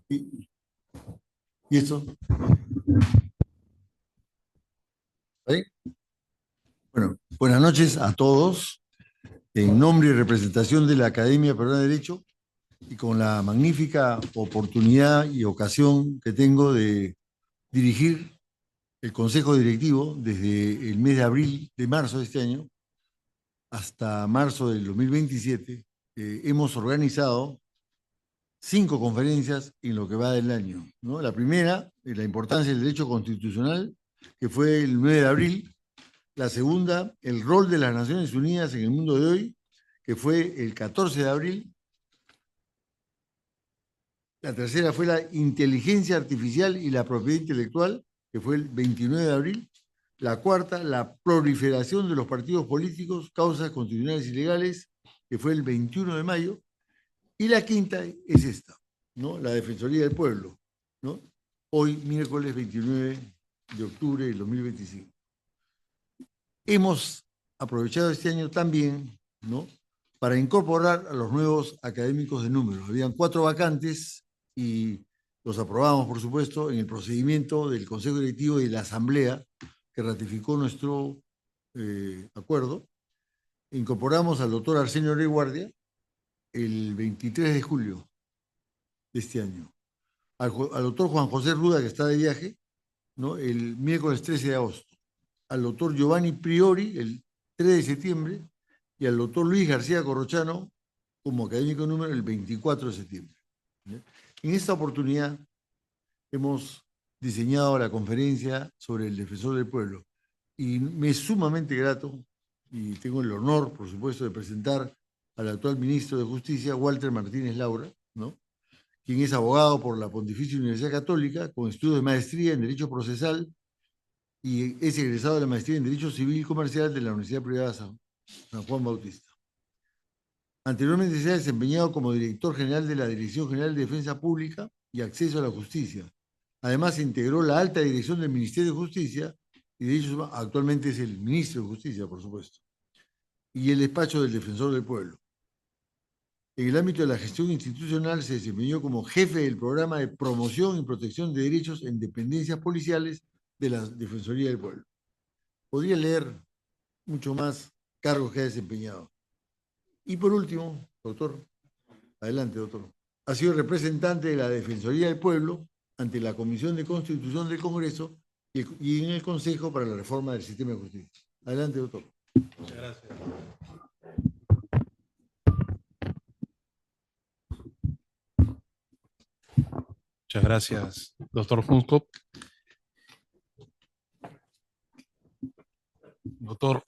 ¿Y, y eso? ¿Ahí? Bueno, buenas noches a todos. En nombre y representación de la Academia Peruana de Derecho y con la magnífica oportunidad y ocasión que tengo de dirigir el Consejo Directivo desde el mes de abril, de marzo de este año, hasta marzo del 2027, hemos organizado 5 conferencias en lo que va del año, ¿no? La primera, la importancia del derecho constitucional, que fue el 9 de abril. La segunda, el rol de las Naciones Unidas en el mundo de hoy, que fue el 14 de abril. La tercera fue la inteligencia artificial y la propiedad intelectual, que fue el 29 de abril. La cuarta, la proliferación de los partidos políticos, causas constitucionales y legales, que fue el 21 de mayo. Y la quinta es esta, ¿no? La Defensoría del Pueblo, ¿no? Hoy, miércoles 29 de octubre del 2025. Hemos aprovechado este año también, ¿no?, para incorporar a los nuevos académicos de número. Habían 4 vacantes y los aprobamos, por supuesto, en el procedimiento del Consejo Directivo y de la Asamblea que ratificó nuestro acuerdo. Incorporamos al doctor Arsenio Rey Guardia el 23 de julio de este año. Al doctor Juan José Ruda, que está de viaje, ¿no?, el miércoles 13 de agosto. Al doctor Giovanni Priori el 3 de septiembre y al doctor Luis García Corrochano como académico número el 24 de septiembre. En esta oportunidad hemos diseñado la conferencia sobre el defensor del pueblo y me es sumamente grato y tengo el honor, por supuesto, de presentar al actual ministro de Justicia, Walter Martínez Laura, ¿no?, quien es abogado por la Pontificia Universidad Católica con estudios de maestría en Derecho Procesal y es egresado de la maestría en Derecho Civil y Comercial de la Universidad Privada San Juan Bautista. Anteriormente se ha desempeñado como director general de la Dirección General de Defensa Pública y Acceso a la Justicia. Además, integró la alta dirección del Ministerio de Justicia y de hecho actualmente es el ministro de Justicia, por supuesto, y el despacho del Defensor del Pueblo. En el ámbito de la gestión institucional se desempeñó como jefe del programa de promoción y protección de derechos en dependencias policiales de la Defensoría del Pueblo. Podría leer mucho más cargos que ha desempeñado. Y por último, doctor, adelante, doctor. Ha sido representante de la Defensoría del Pueblo ante la Comisión de Constitución del Congreso y en el Consejo para la Reforma del Sistema de Justicia. Adelante, doctor. Muchas gracias. Muchas gracias, doctor Hunskop. Doctor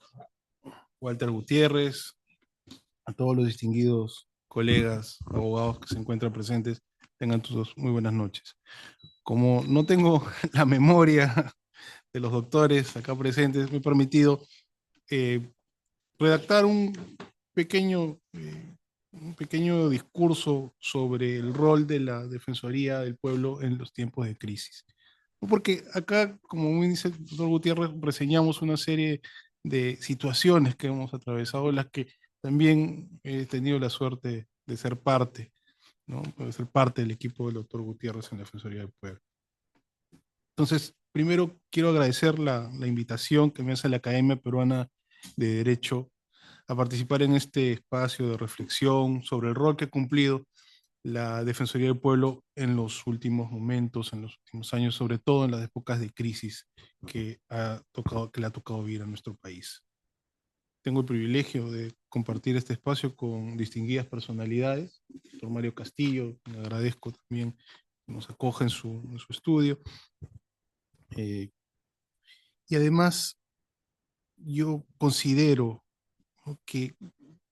Walter Gutiérrez, a todos los distinguidos colegas, abogados que se encuentran presentes, tengan todos muy buenas noches. Como no tengo la memoria de los doctores acá presentes, me he permitido redactar pequeño, un pequeño discurso sobre el rol de la Defensoría del Pueblo en los tiempos de crisis. Porque acá, como muy dice el doctor Gutiérrez, reseñamos una serie de situaciones que hemos atravesado, las que también he tenido la suerte de ser parte, ¿no?, de ser parte del equipo del doctor Gutiérrez en la Defensoría del Pueblo. Entonces, primero quiero agradecer la invitación que me hace la Academia Peruana de Derecho a participar en este espacio de reflexión sobre el rol que ha cumplido la Defensoría del Pueblo en los últimos momentos, en los últimos años, sobre todo en las épocas de crisis que le ha tocado vivir a nuestro país. Tengo el privilegio de compartir este espacio con distinguidas personalidades, el doctor Mario Castillo, le agradezco también que nos acoge en su estudio. Y además, yo considero, ¿no?, que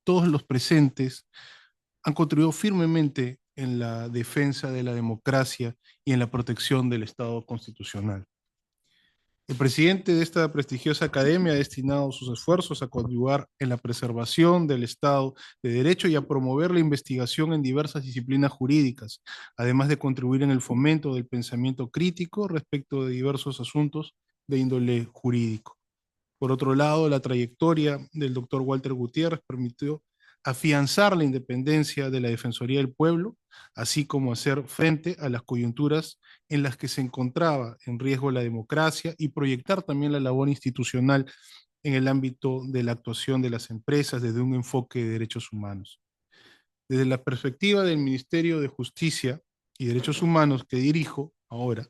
todos los presentes han contribuido firmemente en la defensa de la democracia y en la protección del Estado constitucional. El presidente de esta prestigiosa academia ha destinado sus esfuerzos a contribuir en la preservación del Estado de Derecho y a promover la investigación en diversas disciplinas jurídicas, además de contribuir en el fomento del pensamiento crítico respecto de diversos asuntos de índole jurídico. Por otro lado, la trayectoria del doctor Walter Gutiérrez permitió afianzar la independencia de la Defensoría del Pueblo, así como hacer frente a las coyunturas en las que se encontraba en riesgo la democracia y proyectar también la labor institucional en el ámbito de la actuación de las empresas desde un enfoque de derechos humanos. Desde la perspectiva del Ministerio de Justicia y Derechos Humanos que dirijo ahora,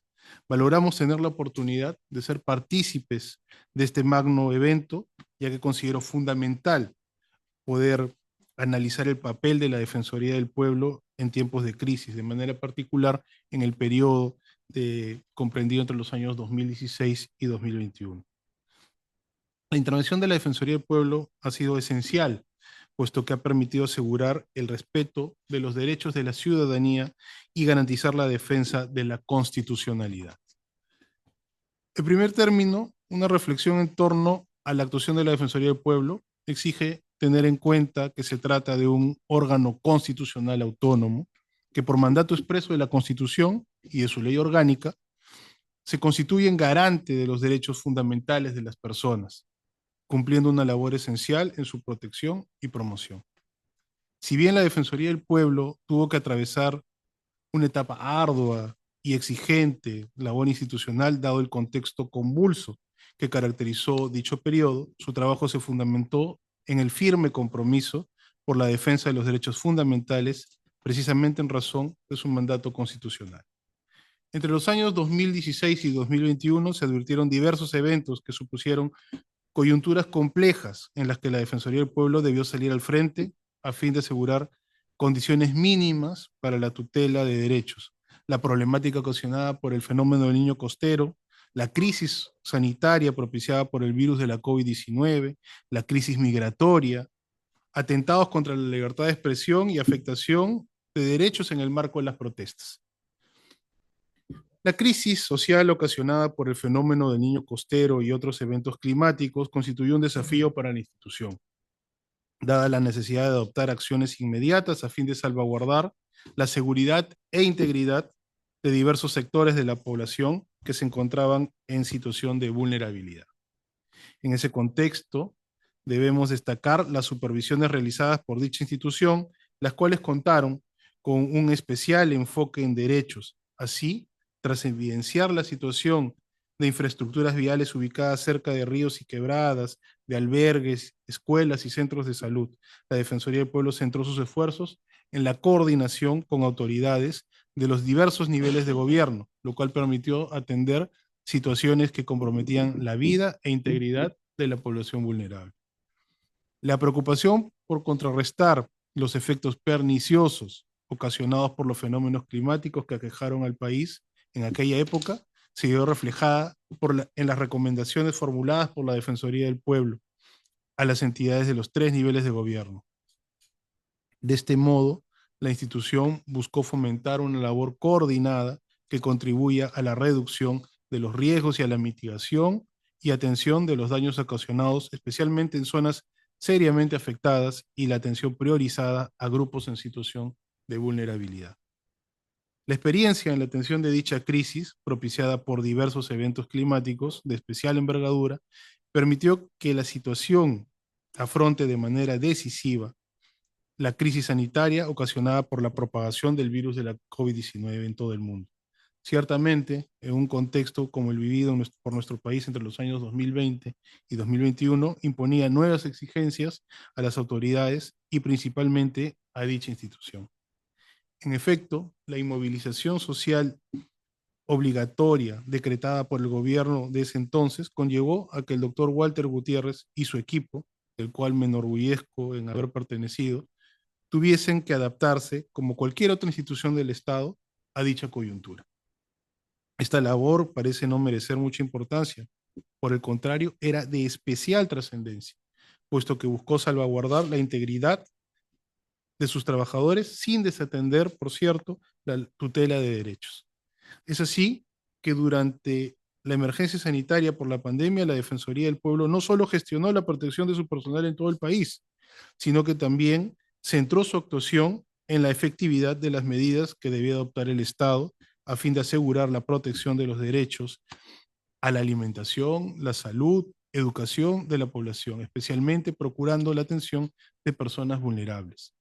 valoramos tener la oportunidad de ser partícipes de este magno evento, ya que considero fundamental poder analizar el papel de la Defensoría del Pueblo en tiempos de crisis, de manera particular en el periodo comprendido entre los años 2016 y 2021. La intervención de la Defensoría del Pueblo ha sido esencial, puesto que ha permitido asegurar el respeto de los derechos de la ciudadanía y garantizar la defensa de la constitucionalidad. En primer término, una reflexión en torno a la actuación de la Defensoría del Pueblo exige tener en cuenta que se trata de un órgano constitucional autónomo que por mandato expreso de la Constitución y de su ley orgánica se constituye en garante de los derechos fundamentales de las personas, cumpliendo una labor esencial en su protección y promoción. Si bien la Defensoría del Pueblo tuvo que atravesar una etapa ardua y exigente labor institucional dado el contexto convulso que caracterizó dicho periodo, su trabajo se fundamentó en el firme compromiso por la defensa de los derechos fundamentales, precisamente en razón de su mandato constitucional. Entre los años 2016 y 2021 se advirtieron diversos eventos que supusieron coyunturas complejas en las que la Defensoría del Pueblo debió salir al frente a fin de asegurar condiciones mínimas para la tutela de derechos, la problemática ocasionada por el fenómeno del niño costero, la crisis sanitaria propiciada por el virus de la COVID-19, la crisis migratoria, atentados contra la libertad de expresión y afectación de derechos en el marco de las protestas. La crisis social ocasionada por el fenómeno del niño costero y otros eventos climáticos constituyó un desafío para la institución, dada la necesidad de adoptar acciones inmediatas a fin de salvaguardar la seguridad e integridad de diversos sectores de la población que se encontraban en situación de vulnerabilidad. En ese contexto, debemos destacar las supervisiones realizadas por dicha institución, las cuales contaron con un especial enfoque en derechos. Así, tras evidenciar la situación de infraestructuras viales ubicadas cerca de ríos y quebradas, de albergues, escuelas y centros de salud, la Defensoría del Pueblo centró sus esfuerzos en la coordinación con autoridades de los diversos niveles de gobierno, lo cual permitió atender situaciones que comprometían la vida e integridad de la población vulnerable. La preocupación por contrarrestar los efectos perniciosos ocasionados por los fenómenos climáticos que aquejaron al país en aquella época se vio reflejada en las recomendaciones formuladas por la Defensoría del Pueblo a las entidades de los 3 niveles de gobierno. De este modo, la institución buscó fomentar una labor coordinada que contribuya a la reducción de los riesgos y a la mitigación y atención de los daños ocasionados, especialmente en zonas seriamente afectadas, y la atención priorizada a grupos en situación de vulnerabilidad. La experiencia en la atención de dicha crisis, propiciada por diversos eventos climáticos de especial envergadura, permitió que la situación afronte de manera decisiva la crisis sanitaria ocasionada por la propagación del virus de la COVID-19 en todo el mundo. Ciertamente, en un contexto como el vivido por nuestro país entre los años 2020 y 2021, imponía nuevas exigencias a las autoridades y principalmente a dicha institución. En efecto, la inmovilización social obligatoria decretada por el gobierno de ese entonces conllevó a que el doctor Walter Gutiérrez y su equipo, del cual me enorgullezco en haber pertenecido, tuviesen que adaptarse, como cualquier otra institución del Estado, a dicha coyuntura. Esta labor parece no merecer mucha importancia. Por el contrario, era de especial trascendencia, puesto que buscó salvaguardar la integridad de sus trabajadores sin desatender, por cierto, la tutela de derechos. Es así que durante la emergencia sanitaria por la pandemia, la Defensoría del Pueblo no solo gestionó la protección de su personal en todo el país, sino que también centró su actuación en la efectividad de las medidas que debía adoptar el Estado a fin de asegurar la protección de los derechos a la alimentación, la salud, educación de la población, especialmente procurando la atención de personas vulnerables.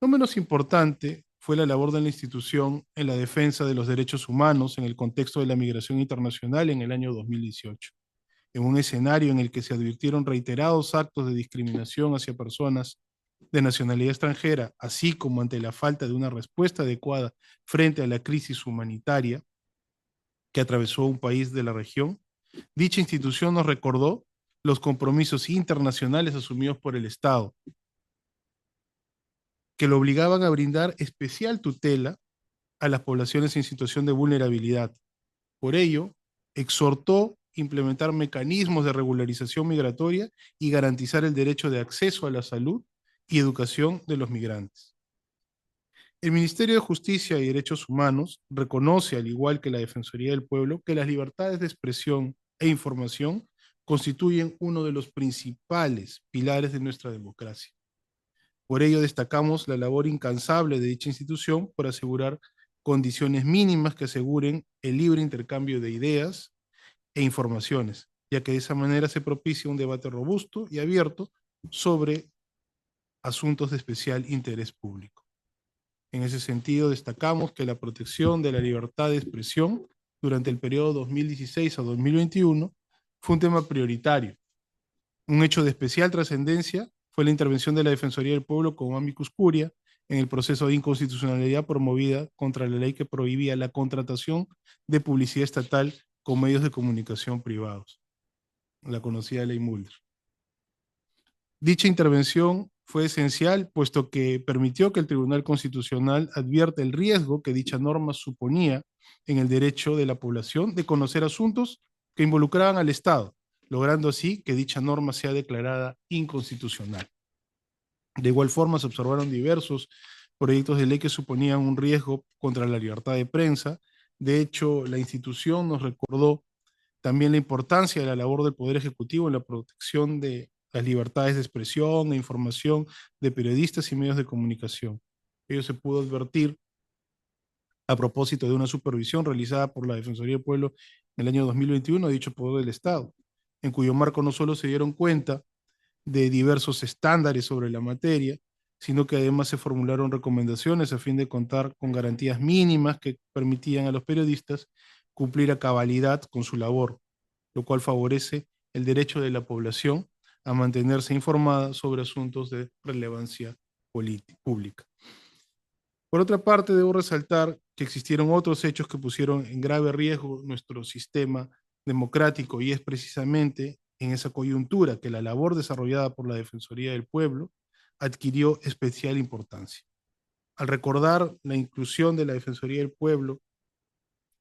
No menos importante fue la labor de la institución en la defensa de los derechos humanos en el contexto de la migración internacional en el año 2018, en un escenario en el que se advirtieron reiterados actos de discriminación hacia personas de nacionalidad extranjera, así como ante la falta de una respuesta adecuada frente a la crisis humanitaria que atravesó un país de la región. Dicha institución nos recordó los compromisos internacionales asumidos por el Estado, que lo obligaban a brindar especial tutela a las poblaciones en situación de vulnerabilidad. Por ello, exhortó implementar mecanismos de regularización migratoria y garantizar el derecho de acceso a la salud y educación de los migrantes. El Ministerio de Justicia y Derechos Humanos reconoce, al igual que la Defensoría del Pueblo, que las libertades de expresión e información constituyen uno de los principales pilares de nuestra democracia. Por ello destacamos la labor incansable de dicha institución por asegurar condiciones mínimas que aseguren el libre intercambio de ideas e informaciones, ya que de esa manera se propicia un debate robusto y abierto sobre asuntos de especial interés público. En ese sentido, destacamos que la protección de la libertad de expresión durante el periodo 2016 a 2021 fue un tema prioritario. Un hecho de especial trascendencia fue la intervención de la Defensoría del Pueblo como amicus curia en el proceso de inconstitucionalidad promovida contra la ley que prohibía la contratación de publicidad estatal con medios de comunicación privados, la conocida ley Mulder. Dicha intervención fue esencial, puesto que permitió que el Tribunal Constitucional advierta el riesgo que dicha norma suponía en el derecho de la población de conocer asuntos que involucraban al Estado, logrando así que dicha norma sea declarada inconstitucional. De igual forma, se observaron diversos proyectos de ley que suponían un riesgo contra la libertad de prensa. De hecho, la institución nos recordó también la importancia de la labor del Poder Ejecutivo en la protección de las libertades de expresión e información de periodistas y medios de comunicación. Ello se pudo advertir a propósito de una supervisión realizada por la Defensoría del Pueblo en el año 2021 de dicho Poder del Estado, en cuyo marco no solo se dieron cuenta de diversos estándares sobre la materia, sino que además se formularon recomendaciones a fin de contar con garantías mínimas que permitían a los periodistas cumplir a cabalidad con su labor, lo cual favorece el derecho de la población a mantenerse informada sobre asuntos de relevancia pública. Por otra parte, debo resaltar que existieron otros hechos que pusieron en grave riesgo nuestro sistema democrático, y es precisamente en esa coyuntura que la labor desarrollada por la Defensoría del Pueblo adquirió especial importancia. Al recordar la inclusión de la Defensoría del Pueblo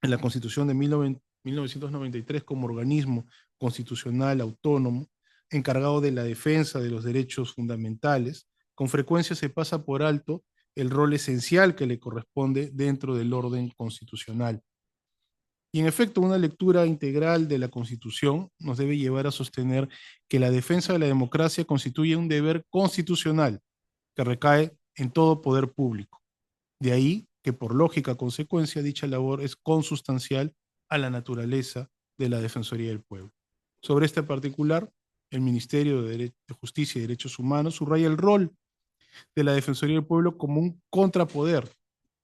en la Constitución de 1993 como organismo constitucional autónomo encargado de la defensa de los derechos fundamentales, con frecuencia se pasa por alto el rol esencial que le corresponde dentro del orden constitucional. Y en efecto, una lectura integral de la Constitución nos debe llevar a sostener que la defensa de la democracia constituye un deber constitucional que recae en todo poder público. De ahí que por lógica consecuencia dicha labor es consustancial a la naturaleza de la Defensoría del Pueblo. Sobre este particular, el Ministerio de Justicia y Derechos Humanos subraya el rol de la Defensoría del Pueblo como un contrapoder,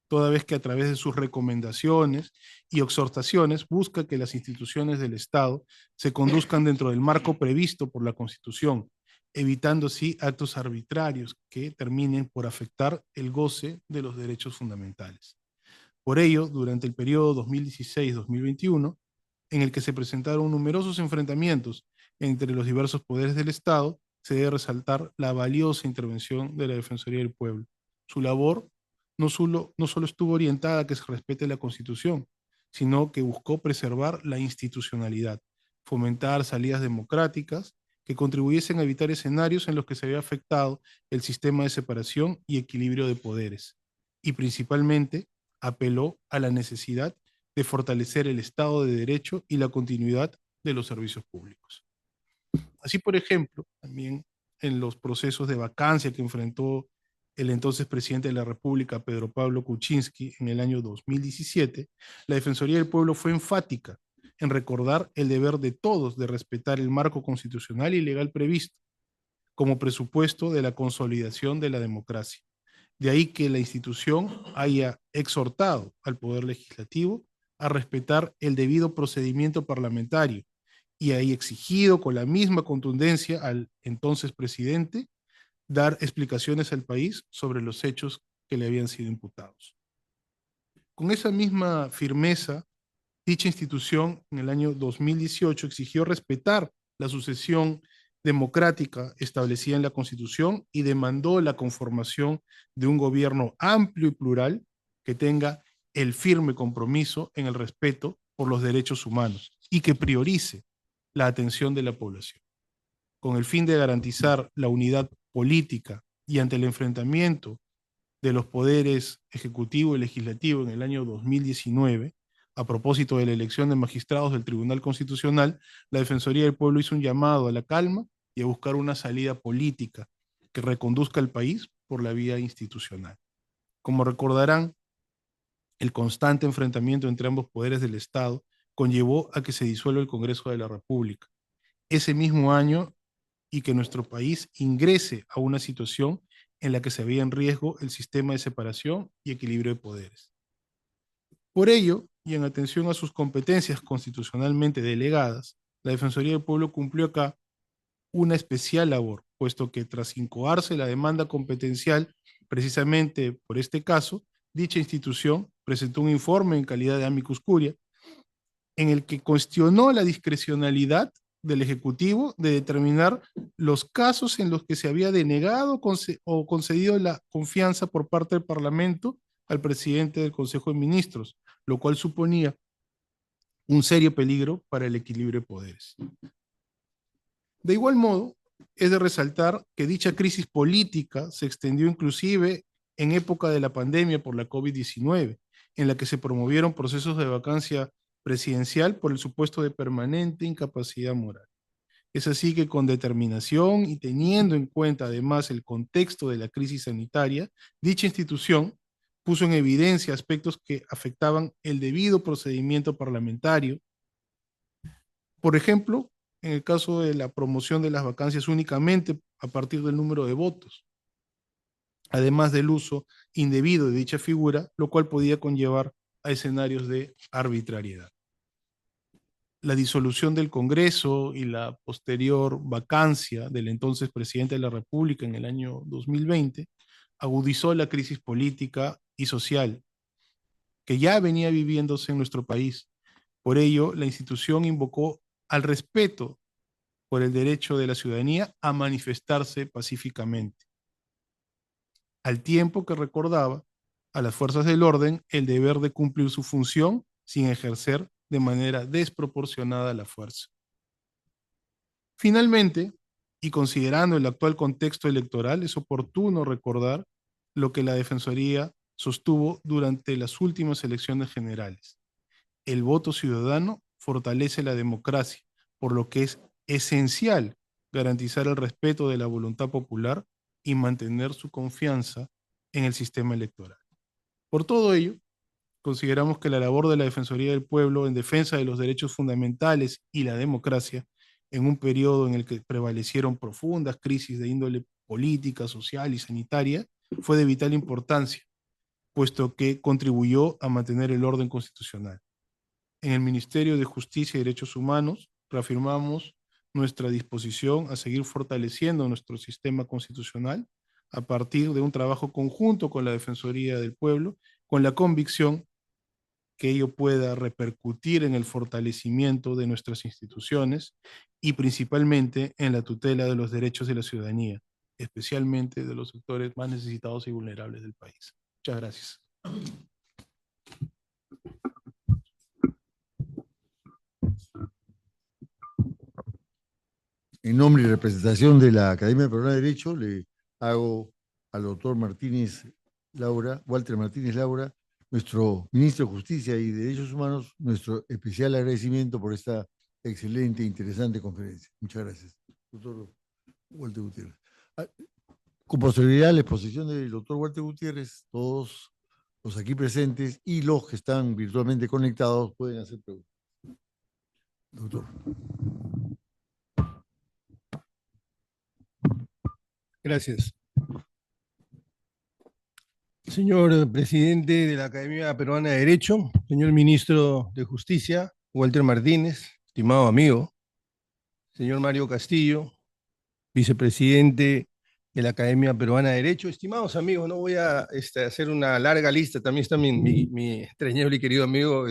toda vez que a través de sus recomendaciones y exhortaciones busca que las instituciones del Estado se conduzcan dentro del marco previsto por la Constitución, evitando así actos arbitrarios que terminen por afectar el goce de los derechos fundamentales. Por ello, durante el periodo 2016-2021, en el que se presentaron numerosos enfrentamientos entre los diversos poderes del Estado, se debe resaltar la valiosa intervención de la Defensoría del Pueblo. Su labor no solo estuvo orientada a que se respete la Constitución, sino que buscó preservar la institucionalidad, fomentar salidas democráticas que contribuyesen a evitar escenarios en los que se había afectado el sistema de separación y equilibrio de poderes, y principalmente apeló a la necesidad de fortalecer el Estado de Derecho y la continuidad de los servicios públicos. Así, por ejemplo, también en los procesos de vacancia que enfrentó el entonces presidente de la República, Pedro Pablo Kuczynski, en el año 2017, la Defensoría del Pueblo fue enfática en recordar el deber de todos de respetar el marco constitucional y legal previsto, como presupuesto de la consolidación de la democracia. De ahí que la institución haya exhortado al Poder Legislativo a respetar el debido procedimiento parlamentario y haya exigido con la misma contundencia al entonces presidente dar explicaciones al país sobre los hechos que le habían sido imputados. Con esa misma firmeza, dicha institución en el año 2018 exigió respetar la sucesión democrática establecida en la Constitución y demandó la conformación de un gobierno amplio y plural que tenga el firme compromiso en el respeto por los derechos humanos y que priorice la atención de la población. Con el fin de garantizar la unidad política y ante el enfrentamiento de los poderes ejecutivo y legislativo en el año 2019, a propósito de la elección de magistrados del Tribunal Constitucional, la Defensoría del Pueblo hizo un llamado a la calma y a buscar una salida política que reconduzca al país por la vía institucional. Como recordarán, el constante enfrentamiento entre ambos poderes del Estado conllevó a que se disuelva el Congreso de la República. Ese mismo año, y que nuestro país ingrese a una situación en la que se veía en riesgo el sistema de separación y equilibrio de poderes. Por ello, y en atención a sus competencias constitucionalmente delegadas, la Defensoría del Pueblo cumplió acá una especial labor, puesto que tras incoarse la demanda competencial precisamente por este caso, dicha institución presentó un informe en calidad de amicus curia en el que cuestionó la discrecionalidad del Ejecutivo de determinar los casos en los que se había denegado o concedido la confianza por parte del Parlamento al presidente del Consejo de Ministros, lo cual suponía un serio peligro para el equilibrio de poderes. De igual modo, es de resaltar que dicha crisis política se extendió inclusive en época de la pandemia por la COVID-19, en la que se promovieron procesos de vacancia presidencial por el supuesto de permanente incapacidad moral. Es así que con determinación y teniendo en cuenta además el contexto de la crisis sanitaria, dicha institución puso en evidencia aspectos que afectaban el debido procedimiento parlamentario. Por ejemplo, en el caso de la promoción de las vacancias únicamente a partir del número de votos, además del uso indebido de dicha figura, lo cual podía conllevar a escenarios de arbitrariedad. La disolución del Congreso y la posterior vacancia del entonces presidente de la República en el año 2020 agudizó la crisis política y social que ya venía viviéndose en nuestro país. Por ello, la institución invocó al respeto por el derecho de la ciudadanía a manifestarse pacíficamente, al tiempo que recordaba a las fuerzas del orden el deber de cumplir su función sin ejercer de manera desproporcionada la fuerza. Finalmente, y considerando el actual contexto electoral, es oportuno recordar lo que la Defensoría sostuvo durante las últimas elecciones generales. El voto ciudadano fortalece la democracia, por lo que es esencial garantizar el respeto de la voluntad popular y mantener su confianza en el sistema electoral. Por todo ello, consideramos que la labor de la Defensoría del Pueblo en defensa de los derechos fundamentales y la democracia, en un periodo en el que prevalecieron profundas crisis de índole política, social y sanitaria, fue de vital importancia, puesto que contribuyó a mantener el orden constitucional. En el Ministerio de Justicia y Derechos Humanos reafirmamos nuestra disposición a seguir fortaleciendo nuestro sistema constitucional a partir de un trabajo conjunto con la Defensoría del Pueblo, con la convicción que ello pueda repercutir en el fortalecimiento de nuestras instituciones y principalmente en la tutela de los derechos de la ciudadanía, especialmente de los sectores más necesitados y vulnerables del país. Muchas gracias. En nombre y representación de la Academia Peruana de Derecho, le hago al doctor Walter Martínez Laura, nuestro ministro de Justicia y Derechos Humanos, nuestro especial agradecimiento por esta excelente e interesante conferencia. Muchas gracias, doctor Walter Gutiérrez. Con posterioridad a la exposición del doctor Walter Gutiérrez, todos los aquí presentes y los que están virtualmente conectados pueden hacer preguntas. Doctor. Gracias. Señor presidente de la Academia Peruana de Derecho, señor ministro de Justicia, Walter Martínez, estimado amigo, señor Mario Castillo, vicepresidente de la Academia Peruana de Derecho, estimados amigos, no voy a hacer una larga lista, también está mi extrañable y querido amigo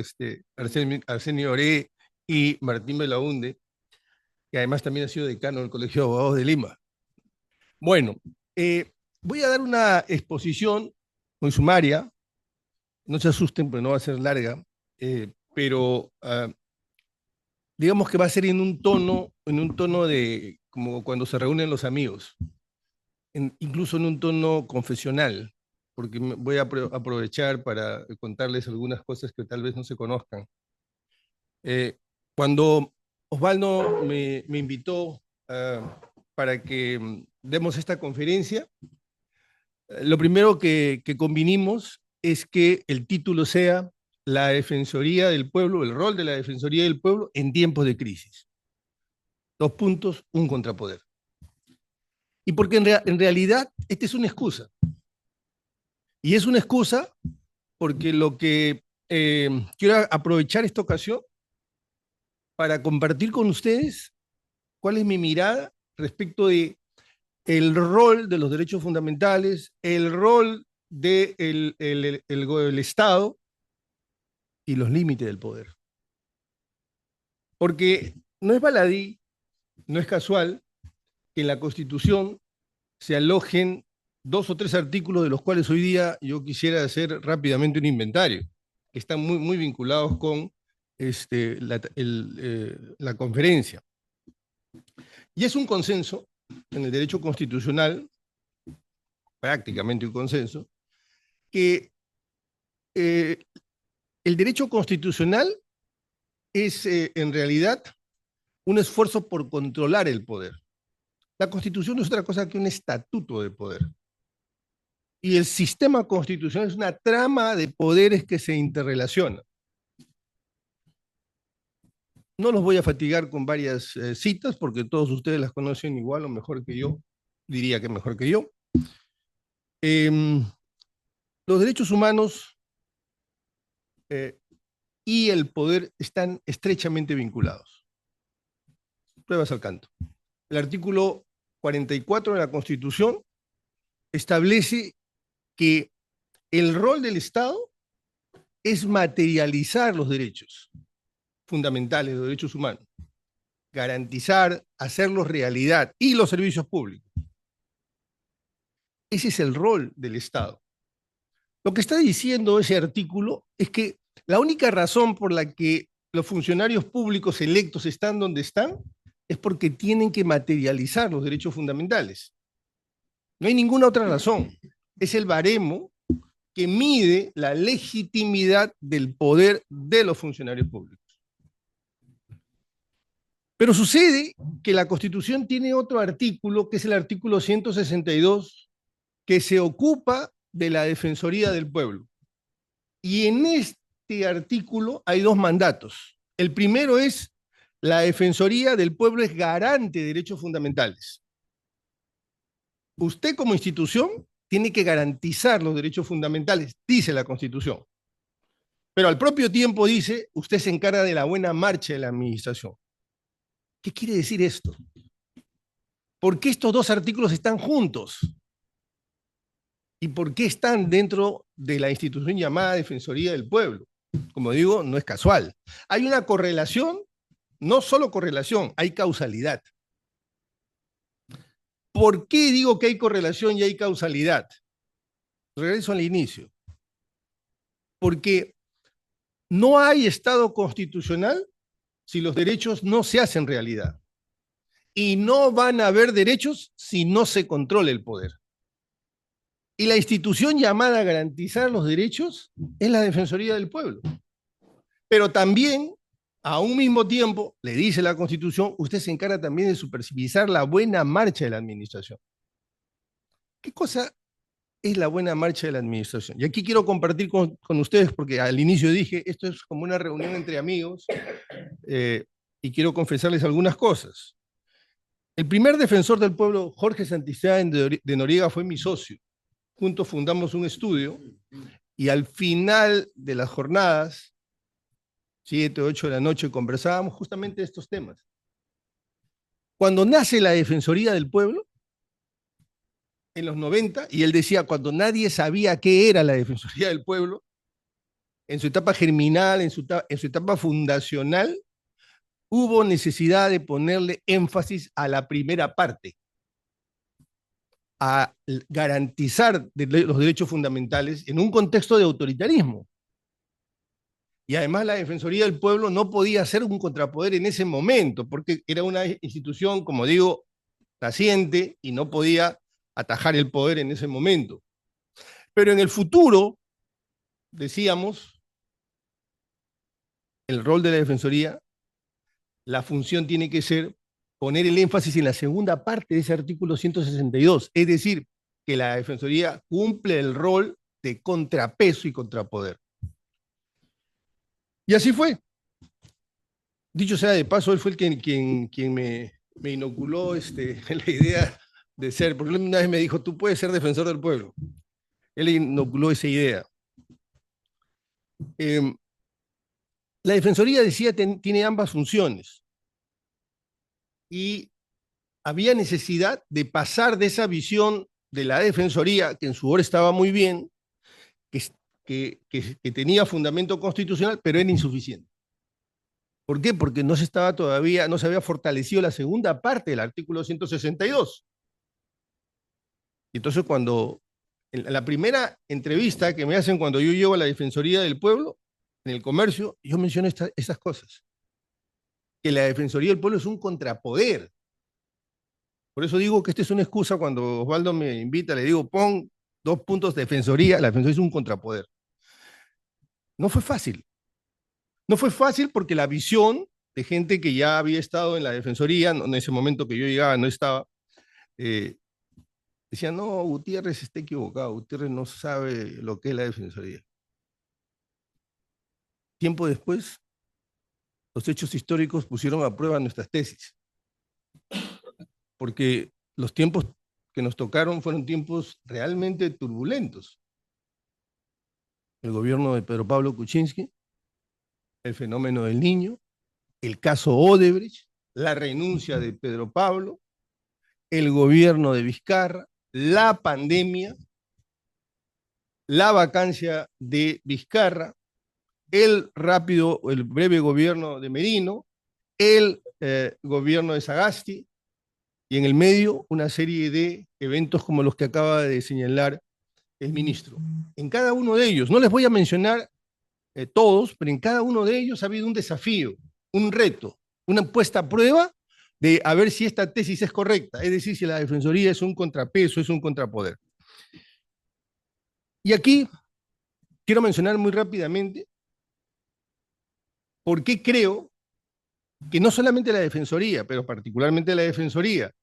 Arsenio Oré y Martín Belaunde, que además también ha sido decano del Colegio de Abogados de Lima. Bueno, voy a dar una exposición muy sumaria, no se asusten, pero no va a ser larga, pero digamos que va a ser en un tono de como cuando se reúnen los amigos, incluso en un tono confesional, porque voy a aprovechar para contarles algunas cosas que tal vez no se conozcan. Cuando Osvaldo me invitó para que demos esta conferencia, lo primero que convinimos es que el título sea La Defensoría del Pueblo, el rol de la Defensoría del Pueblo en tiempos de crisis. 2 puntos, un contrapoder. Y porque en realidad esta es una excusa. Y es una excusa porque lo que quiero aprovechar esta ocasión para compartir con ustedes cuál es mi mirada respecto de el rol de los derechos fundamentales, el rol del el Estado y los límites del poder. Porque no es baladí, no es casual que en la Constitución se alojen 2 o 3 artículos de los cuales hoy día yo quisiera hacer rápidamente un inventario, que están muy vinculados con la conferencia. Y es un consenso en el derecho constitucional, prácticamente un consenso, que el derecho constitucional es en realidad un esfuerzo por controlar el poder. La Constitución no es otra cosa que un estatuto de poder. Y el sistema constitucional es una trama de poderes que se interrelacionan. No los voy a fatigar con varias citas, porque todos ustedes las conocen igual o mejor que yo, diría que mejor que yo. Los derechos humanos y el poder están estrechamente vinculados. Pruebas al canto. El artículo 44 de la Constitución establece que el rol del Estado es materializar los derechos fundamentales, los derechos humanos, garantizar, hacerlos realidad, y los servicios públicos. Ese es el rol del Estado. Lo que está diciendo ese artículo es que la única razón por la que los funcionarios públicos electos están donde están es porque tienen que materializar los derechos fundamentales. No hay ninguna otra razón. Es el baremo que mide la legitimidad del poder de los funcionarios públicos. Pero sucede que la Constitución tiene otro artículo, que es el artículo 162, que se ocupa de la Defensoría del Pueblo. Y en este artículo hay 2 mandatos. El primero es: la Defensoría del Pueblo es garante de derechos fundamentales. Usted como institución tiene que garantizar los derechos fundamentales, dice la Constitución. Pero al propio tiempo dice, usted se encarga de la buena marcha de la administración. ¿Qué quiere decir esto? ¿Por qué estos 2 artículos están juntos? ¿Y por qué están dentro de la institución llamada Defensoría del Pueblo? Como digo, no es casual. Hay una correlación, no solo correlación, hay causalidad. ¿Por qué digo que hay correlación y hay causalidad? Regreso al inicio. Porque no hay Estado constitucional si los derechos no se hacen realidad. Y no van a haber derechos si no se controla el poder. Y la institución llamada a garantizar los derechos es la Defensoría del Pueblo. Pero también, a un mismo tiempo, le dice la Constitución, usted se encarga también de supervisar la buena marcha de la administración. ¿Qué cosa es la buena marcha de la administración? Y aquí quiero compartir con ustedes, porque al inicio dije, esto es como una reunión entre amigos, y quiero confesarles algunas cosas. El primer defensor del pueblo, Jorge Santistán de Noriega, fue mi socio. Juntos fundamos un estudio y al final de las jornadas, 7, 8 de la noche, conversábamos justamente de estos temas. Cuando nace la Defensoría del Pueblo, en los 90, y él decía, cuando nadie sabía qué era la Defensoría del Pueblo, en su etapa germinal, en su etapa fundacional, hubo necesidad de ponerle énfasis a la primera parte, a garantizar los derechos fundamentales en un contexto de autoritarismo. Y además la Defensoría del Pueblo no podía ser un contrapoder en ese momento, porque era una institución, como digo, naciente y no podía atajar el poder en ese momento. Pero en el futuro, decíamos, el rol de la Defensoría, la función tiene que ser poner el énfasis en la segunda parte de ese artículo 162, es decir, que la Defensoría cumple el rol de contrapeso y contrapoder. Y así fue. Dicho sea de paso, él fue quien me inoculó la idea de ser, porque una vez me dijo, tú puedes ser defensor del pueblo. Él inoculó esa idea. La Defensoría, decía, tiene ambas funciones. Y había necesidad de pasar de esa visión de la Defensoría, que en su hora estaba muy bien, que tenía fundamento constitucional, pero era insuficiente. ¿Por qué? Porque no se había fortalecido la segunda parte del artículo 162. Y entonces cuando, en la primera entrevista que me hacen cuando yo llego a la Defensoría del Pueblo, en el comercio, yo menciono estas cosas. Que la Defensoría del Pueblo es un contrapoder. Por eso digo que esta es una excusa cuando Osvaldo me invita, le digo, pon 2 puntos de Defensoría, la Defensoría es un contrapoder. No fue fácil. No fue fácil porque la visión de gente que ya había estado en la Defensoría, en ese momento que yo llegaba no estaba, decía, no, Gutiérrez está equivocado, Gutiérrez no sabe lo que es la Defensoría. Tiempo después, los hechos históricos pusieron a prueba nuestras tesis, porque los tiempos que nos tocaron fueron tiempos realmente turbulentos. El gobierno de Pedro Pablo Kuczynski, el fenómeno del Niño, el caso Odebrecht, la renuncia de Pedro Pablo, el gobierno de Vizcarra, la pandemia, la vacancia de Vizcarra, el breve gobierno de Merino, el gobierno de Sagasti, y en el medio una serie de eventos como los que acaba de señalar el ministro. En cada uno de ellos, no les voy a mencionar todos, pero en cada uno de ellos ha habido un desafío, un reto, una puesta a prueba de a ver si esta tesis es correcta, es decir, si la Defensoría es un contrapeso, es un contrapoder. Y aquí quiero mencionar muy rápidamente por qué creo que no solamente la Defensoría, pero particularmente la Defensoría,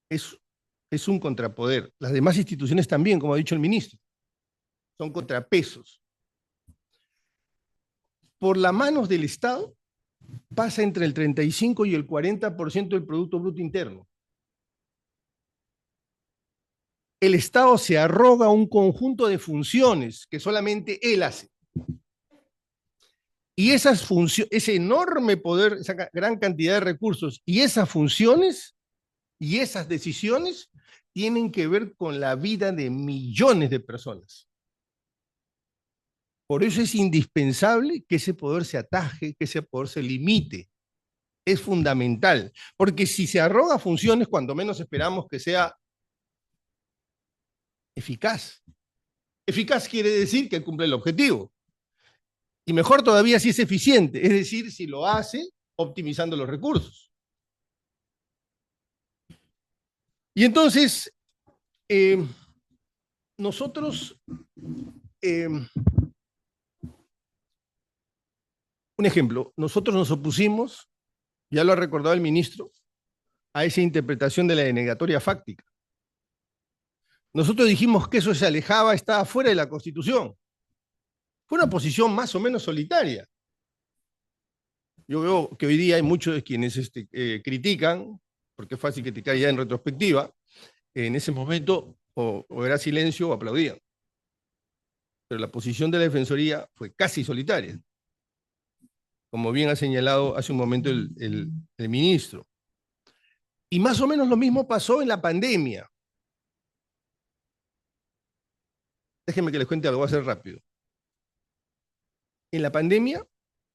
es un contrapoder. Las demás instituciones también, como ha dicho el ministro, son contrapesos. Por las manos del Estado pasa entre el 35 y el 40% del Producto Bruto Interno. El Estado se arroga un conjunto de funciones que solamente él hace. Y esas funciones, ese enorme poder, esa gran cantidad de recursos y esas funciones y esas decisiones tienen que ver con la vida de millones de personas. Por eso es indispensable que ese poder se ataje, que ese poder se limite. Es fundamental, porque si se arroga funciones, cuando menos esperamos que sea eficaz. Eficaz quiere decir que cumple el objetivo. Y mejor todavía si es eficiente, es decir, si lo hace optimizando los recursos. Y entonces, nosotros, un ejemplo, nosotros nos opusimos, ya lo ha recordado el ministro, a esa interpretación de la denegatoria fáctica. Nosotros dijimos que eso se alejaba, estaba fuera de la Constitución. Fue una posición más o menos solitaria. Yo veo que hoy día hay muchos de quienes critican porque es fácil criticar ya en retrospectiva, en ese momento o era silencio o aplaudían. Pero la posición de la Defensoría fue casi solitaria, como bien ha señalado hace un momento el ministro. Y más o menos lo mismo pasó en la pandemia. Déjenme que les cuente algo, voy a ser rápido. En la pandemia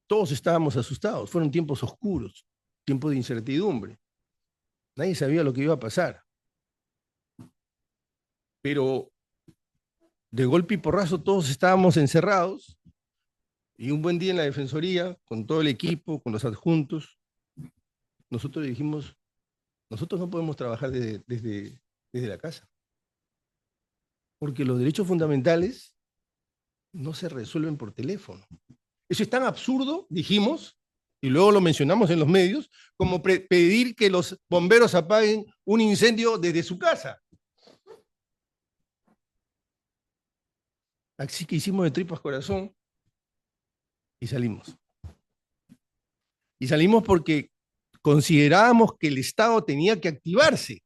todos estábamos asustados, fueron tiempos oscuros, tiempos de incertidumbre. Nadie sabía lo que iba a pasar. Pero de golpe y porrazo todos estábamos encerrados y un buen día en la Defensoría, con todo el equipo, con los adjuntos, nosotros le dijimos, nosotros no podemos trabajar desde la casa, porque los derechos fundamentales no se resuelven por teléfono. Eso es tan absurdo, dijimos, y luego lo mencionamos en los medios, como pedir que los bomberos apaguen un incendio desde su casa. Así que hicimos de tripas corazón y salimos. Y salimos porque considerábamos que el Estado tenía que activarse.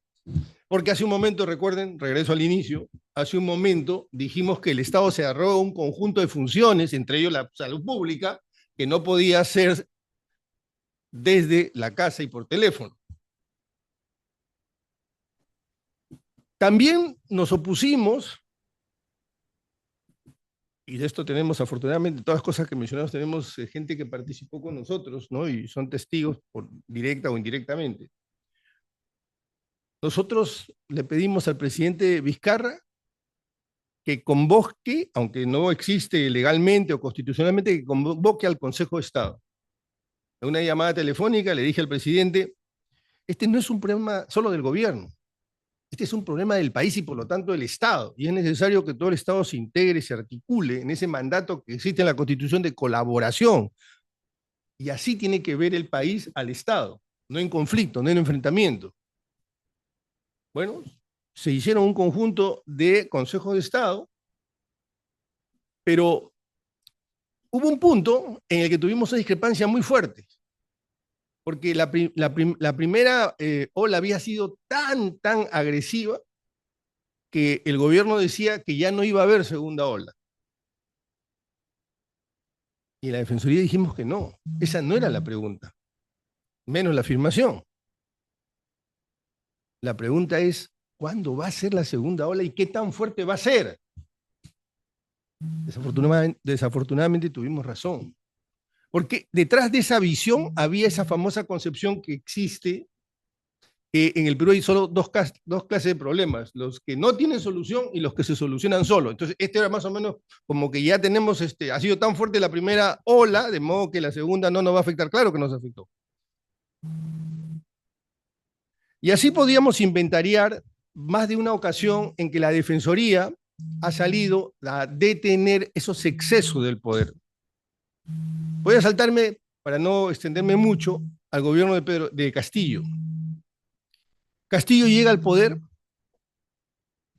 Porque hace un momento, recuerden, regreso al inicio, hace un momento dijimos que el Estado se agarró a un conjunto de funciones, entre ellos la salud pública, que no podía hacer desde la casa y por teléfono. También nos opusimos, y de esto tenemos afortunadamente, todas las cosas que mencionamos, tenemos gente que participó con nosotros, ¿no? Y son testigos por directa o indirectamente. Nosotros le pedimos al presidente Vizcarra que convoque, aunque no existe legalmente o constitucionalmente, que convoque al Consejo de Estado. En una llamada telefónica le dije al presidente, este no es un problema solo del gobierno, este es un problema del país y por lo tanto del Estado, y es necesario que todo el Estado se integre, se articule en ese mandato que existe en la Constitución de colaboración, y así tiene que ver el país al Estado, no en conflicto, no en enfrentamiento. Bueno, se hicieron un conjunto de consejos de Estado, pero hubo un punto en el que tuvimos una discrepancia muy fuerte, porque la primera ola había sido tan agresiva que el gobierno decía que ya no iba a haber segunda ola. Y en la Defensoría dijimos que no, esa no era la pregunta, menos la afirmación. La pregunta es, ¿cuándo va a ser la segunda ola y qué tan fuerte va a ser? Desafortunadamente tuvimos razón. Porque detrás de esa visión había esa famosa concepción que existe, que en el Perú hay solo dos clases de problemas, los que no tienen solución y los que se solucionan solo. Entonces, este era más o menos como que ya tenemos, ha sido tan fuerte la primera ola, de modo que la segunda no nos va a afectar. Claro que nos afectó. Y así podíamos inventariar más de una ocasión en que la Defensoría ha salido a detener esos excesos del poder. Voy a saltarme, para no extenderme mucho, al gobierno de Castillo. Castillo llega al poder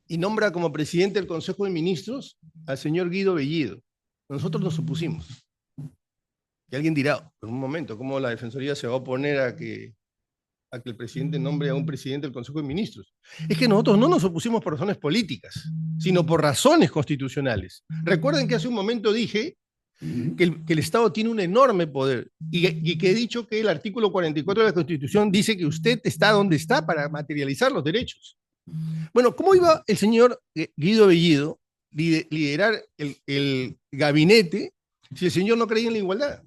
y nombra como presidente del Consejo de Ministros al señor Guido Bellido. Nosotros nos opusimos. Y alguien dirá, por un momento, ¿cómo la Defensoría se va a oponer a que el presidente nombre a un presidente del Consejo de Ministros? Es que nosotros no nos opusimos por razones políticas, sino por razones constitucionales. Recuerden que hace un momento dije que el Estado tiene un enorme poder y que he dicho que el artículo 44 de la Constitución dice que usted está donde está para materializar los derechos. Bueno, ¿cómo iba el señor Guido Bellido liderar el gabinete si el señor no creía en la igualdad?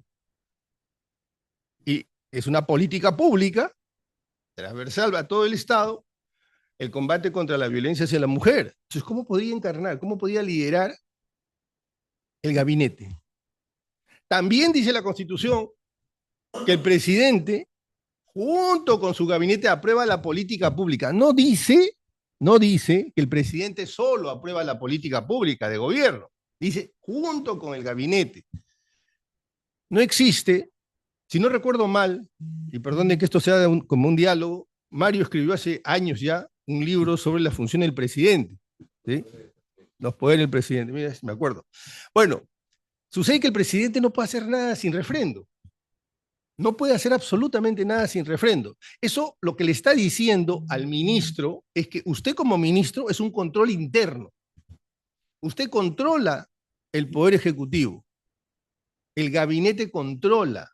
Y es una política pública transversal a todo el Estado el combate contra la violencia hacia la mujer. Entonces, ¿cómo podía encarnar, cómo podía liderar el gabinete? También dice la Constitución que el presidente, junto con su gabinete, aprueba la política pública. No dice que el presidente solo aprueba la política pública de gobierno. Dice, junto con el gabinete. No existe, si no recuerdo mal, y perdonen que esto sea como un diálogo, Mario escribió hace años ya un libro sobre la función del presidente. ¿Sí? Los poderes del presidente, mira, me acuerdo. Bueno, sucede que el presidente no puede hacer nada sin refrendo. no puede hacer absolutamente nada sin refrendo. Eso lo que le está diciendo al ministro es que usted como ministro es un control interno. Usted controla el Poder Ejecutivo. El gabinete controla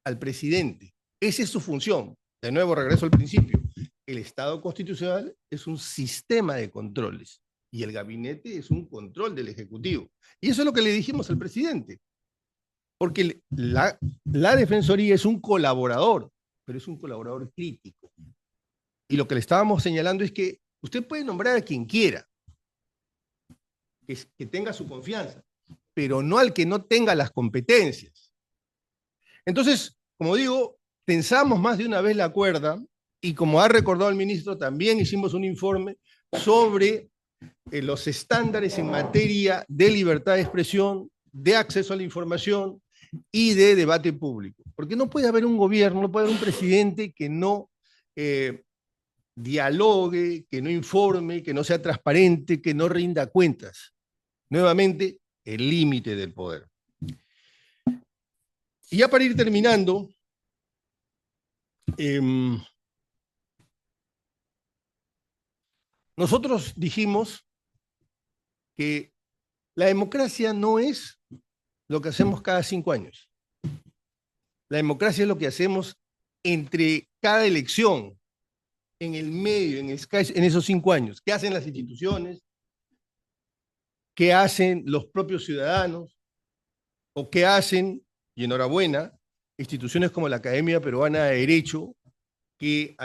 al presidente. Esa es su función. De nuevo, regreso al principio. El Estado constitucional es un sistema de controles y el gabinete es un control del Ejecutivo. Y eso es lo que le dijimos al presidente. Porque la Defensoría es un colaborador, pero es un colaborador crítico. Y lo que le estábamos señalando es que usted puede nombrar a quien quiera, que tenga su confianza, pero no al que no tenga las competencias. Entonces, como digo, tensamos más de una vez la cuerda y como ha recordado el ministro, también hicimos un informe sobre los estándares en materia de libertad de expresión, de acceso a la información y de debate público. Porque no puede haber un gobierno, no puede haber un presidente que no dialogue, que no informe, que no sea transparente, que no rinda cuentas. Nuevamente, el límite del poder. Y ya para ir terminando, nosotros dijimos que la democracia no es lo que hacemos cada 5 años. La democracia es lo que hacemos entre cada elección, en el medio, en esos 5 años. ¿Qué hacen las instituciones? ¿Qué hacen los propios ciudadanos? ¿O qué hacen, y enhorabuena, instituciones como la Academia Peruana de Derecho, que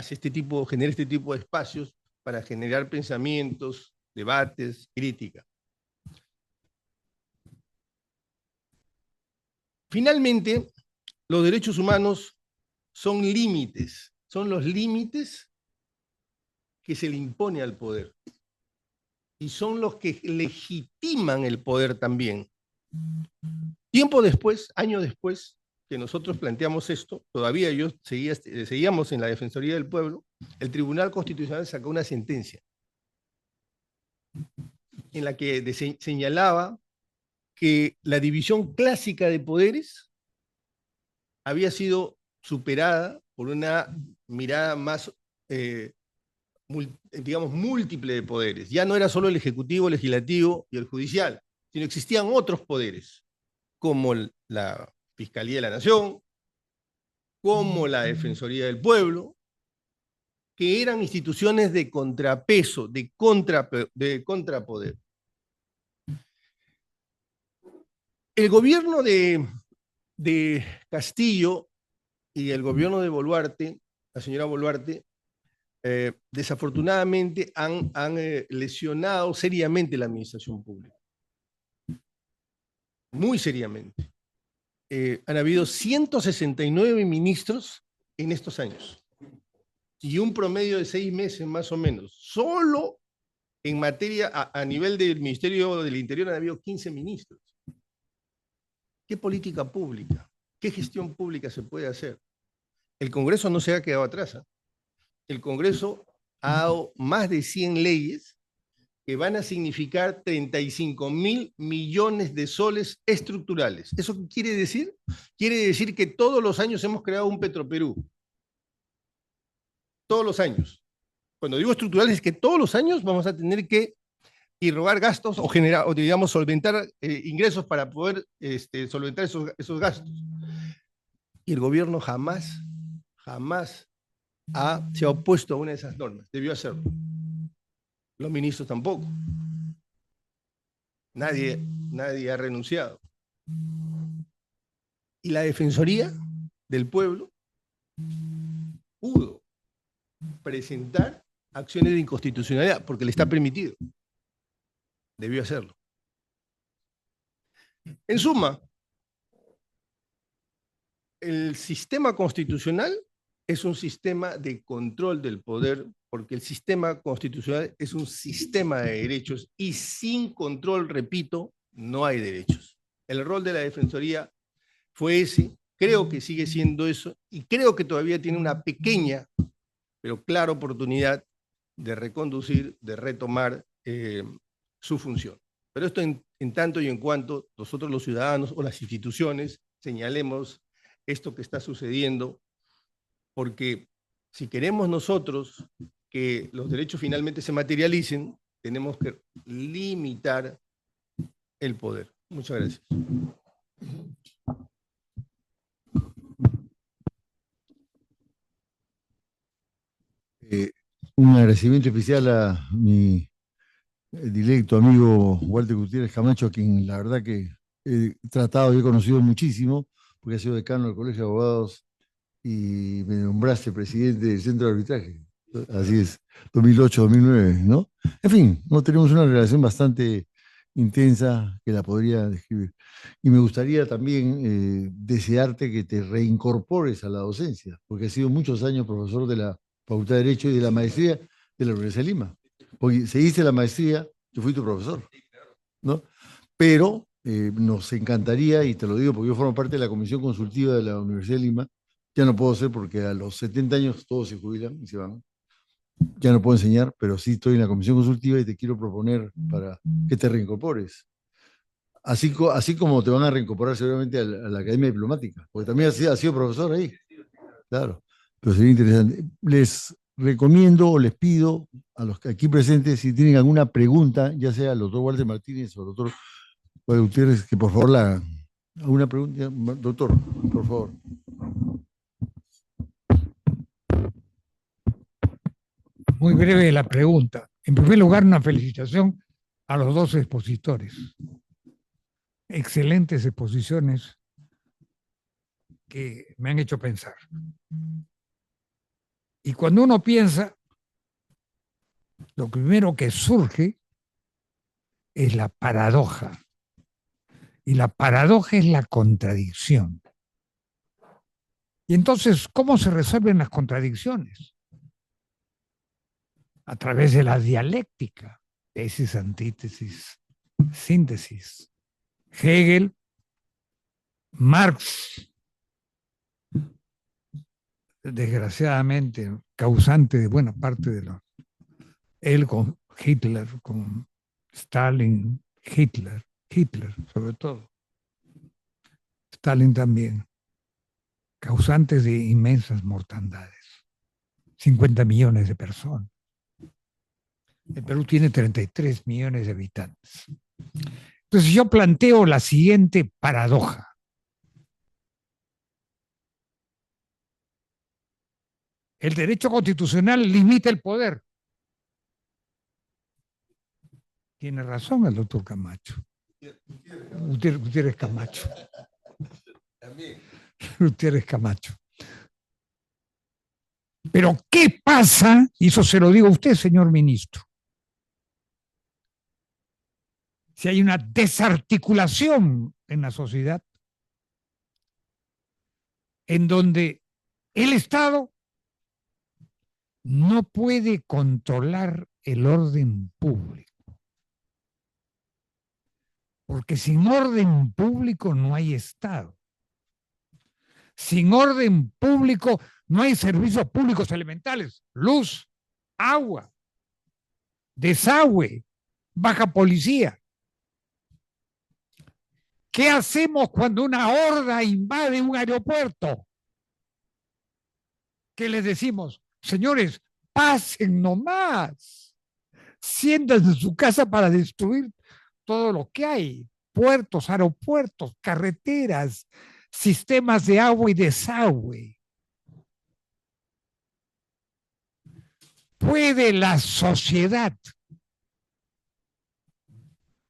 genera este tipo de espacios para generar pensamientos, debates, crítica? Finalmente, los derechos humanos son límites, son los límites que se le impone al poder. Y son los que legitiman el poder también. Tiempo después, años después, que nosotros planteamos esto, todavía seguíamos en la Defensoría del Pueblo, el Tribunal Constitucional sacó una sentencia en la que señalaba que la división clásica de poderes había sido superada por una mirada más, digamos, múltiple de poderes. Ya no era solo el Ejecutivo, el Legislativo y el Judicial, sino existían otros poderes, como la Fiscalía de la Nación, como la Defensoría del Pueblo, que eran instituciones de contrapeso, de contrapoder. El gobierno de Castillo y el gobierno de Boluarte, la señora Boluarte, desafortunadamente han lesionado seriamente la administración pública. Muy seriamente. Han habido 169 ministros en estos años y un promedio de 6 meses más o menos. Solo en materia, a nivel del Ministerio del Interior han habido 15 ministros. ¿Qué política pública? ¿Qué gestión pública se puede hacer? El Congreso no se ha quedado atrás. El Congreso ha dado más de 100 leyes que van a significar 35.000 millones de soles estructurales. ¿Eso qué quiere decir? Quiere decir que todos los años hemos creado un Petroperú. Todos los años. Cuando digo estructurales es que todos los años vamos a tener que irrogar gastos o generar, o digamos, solventar ingresos para poder solventar esos gastos. Y el gobierno jamás se ha opuesto a una de esas normas. Debió hacerlo. Los ministros tampoco. Nadie ha renunciado. Y la Defensoría del Pueblo pudo presentar acciones de inconstitucionalidad porque le está permitido. Debió hacerlo. En suma, el sistema constitucional es un sistema de control del poder, porque el sistema constitucional es un sistema de derechos y sin control, repito, no hay derechos. El rol de la Defensoría fue ese, creo que sigue siendo eso, y creo que todavía tiene una pequeña, pero clara oportunidad de reconducir, de retomar su función. Pero esto en tanto y en cuanto nosotros los ciudadanos o las instituciones señalemos esto que está sucediendo, porque si queremos nosotros que los derechos finalmente se materialicen, tenemos que limitar el poder. Muchas gracias. Un agradecimiento especial a mi directo amigo Walter Gutiérrez Camacho, a quien la verdad que he tratado y he conocido muchísimo, porque ha sido decano del Colegio de Abogados y me nombraste presidente del Centro de Arbitraje. Así es, 2008-2009, ¿no? En fin, no tenemos una relación bastante intensa que la podría describir. Y me gustaría también desearte que te reincorpores a la docencia, porque has sido muchos años profesor de la Facultad de Derecho y de la maestría de la Universidad de Lima. Porque seguiste la maestría, yo fui tu profesor, ¿no? Pero nos encantaría, y te lo digo porque yo formo parte de la comisión consultiva de la Universidad de Lima, ya no puedo ser porque a los 70 años todos se jubilan y se van. Ya no puedo enseñar, pero sí estoy en la comisión consultiva y te quiero proponer para que te reincorpores. Así como te van a reincorporar seguramente a la Academia Diplomática, porque también has sido profesor ahí. Claro, pero sería interesante. Les recomiendo o les pido a los que aquí presentes, si tienen alguna pregunta, ya sea al doctor Walter Martínez o al doctor Walter Gutiérrez, que por favor la hagan. ¿Alguna pregunta? Doctor, por favor. Muy breve la pregunta. En primer lugar, una felicitación a los dos expositores. Excelentes exposiciones que me han hecho pensar. Y cuando uno piensa, lo primero que surge es la paradoja. Y la paradoja es la contradicción. Y entonces, ¿cómo se resuelven las contradicciones? A través de la dialéctica, tesis, antítesis, síntesis. Hegel, Marx, desgraciadamente causante de buena parte de lo. Él con Hitler, con Stalin, Hitler sobre todo. Stalin también, causantes de inmensas mortandades. 50 millones de personas. El Perú tiene 33 millones de habitantes. Entonces yo planteo la siguiente paradoja. El derecho constitucional limita el poder. Tiene razón el doctor Camacho. Gutiérrez Camacho. Gutiérrez Camacho. Pero ¿qué pasa? Y eso se lo digo a usted, señor ministro. Si hay una desarticulación en la sociedad, en donde el Estado no puede controlar el orden público. Porque sin orden público no hay Estado. Sin orden público no hay servicios públicos elementales, luz, agua, desagüe, baja policía. ¿Qué hacemos cuando una horda invade un aeropuerto? ¿Qué les decimos? Señores, pasen nomás. Siéntanse en su casa para destruir todo lo que hay. Puertos, aeropuertos, carreteras, sistemas de agua y desagüe. ¿Puede la sociedad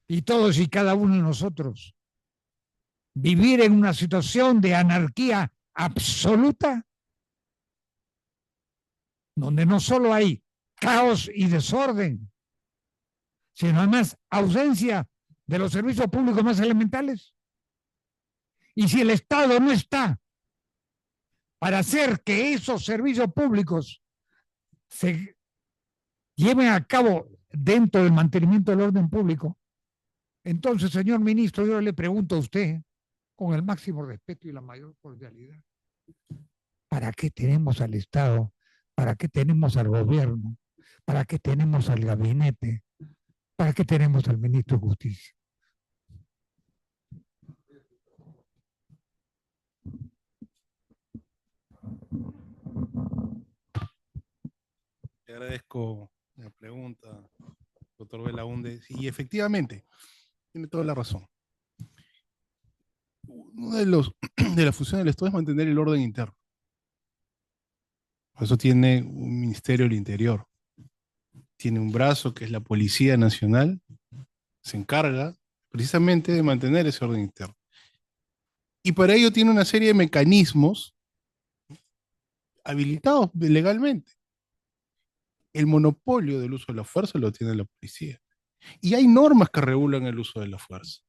y todos y cada uno de nosotros vivir en una situación de anarquía absoluta? Donde no solo hay caos y desorden, sino además ausencia de los servicios públicos más elementales. Y si el Estado no está para hacer que esos servicios públicos se lleven a cabo dentro del mantenimiento del orden público, entonces, señor ministro, yo le pregunto a usted, con el máximo respeto y la mayor cordialidad, ¿para qué tenemos al Estado? ¿Para qué tenemos al gobierno? ¿Para qué tenemos al gabinete? ¿Para qué tenemos al ministro de Justicia? agradezco la pregunta, doctor Belaúnde. Y efectivamente, tiene toda la razón. Una de las funciones del Estado es mantener el orden interno. Por eso tiene un Ministerio del Interior. Tiene un brazo que es la Policía Nacional. Se encarga precisamente de mantener ese orden interno. Y para ello tiene una serie de mecanismos habilitados legalmente. El monopolio del uso de la fuerza lo tiene la policía. Y hay normas que regulan el uso de la fuerza.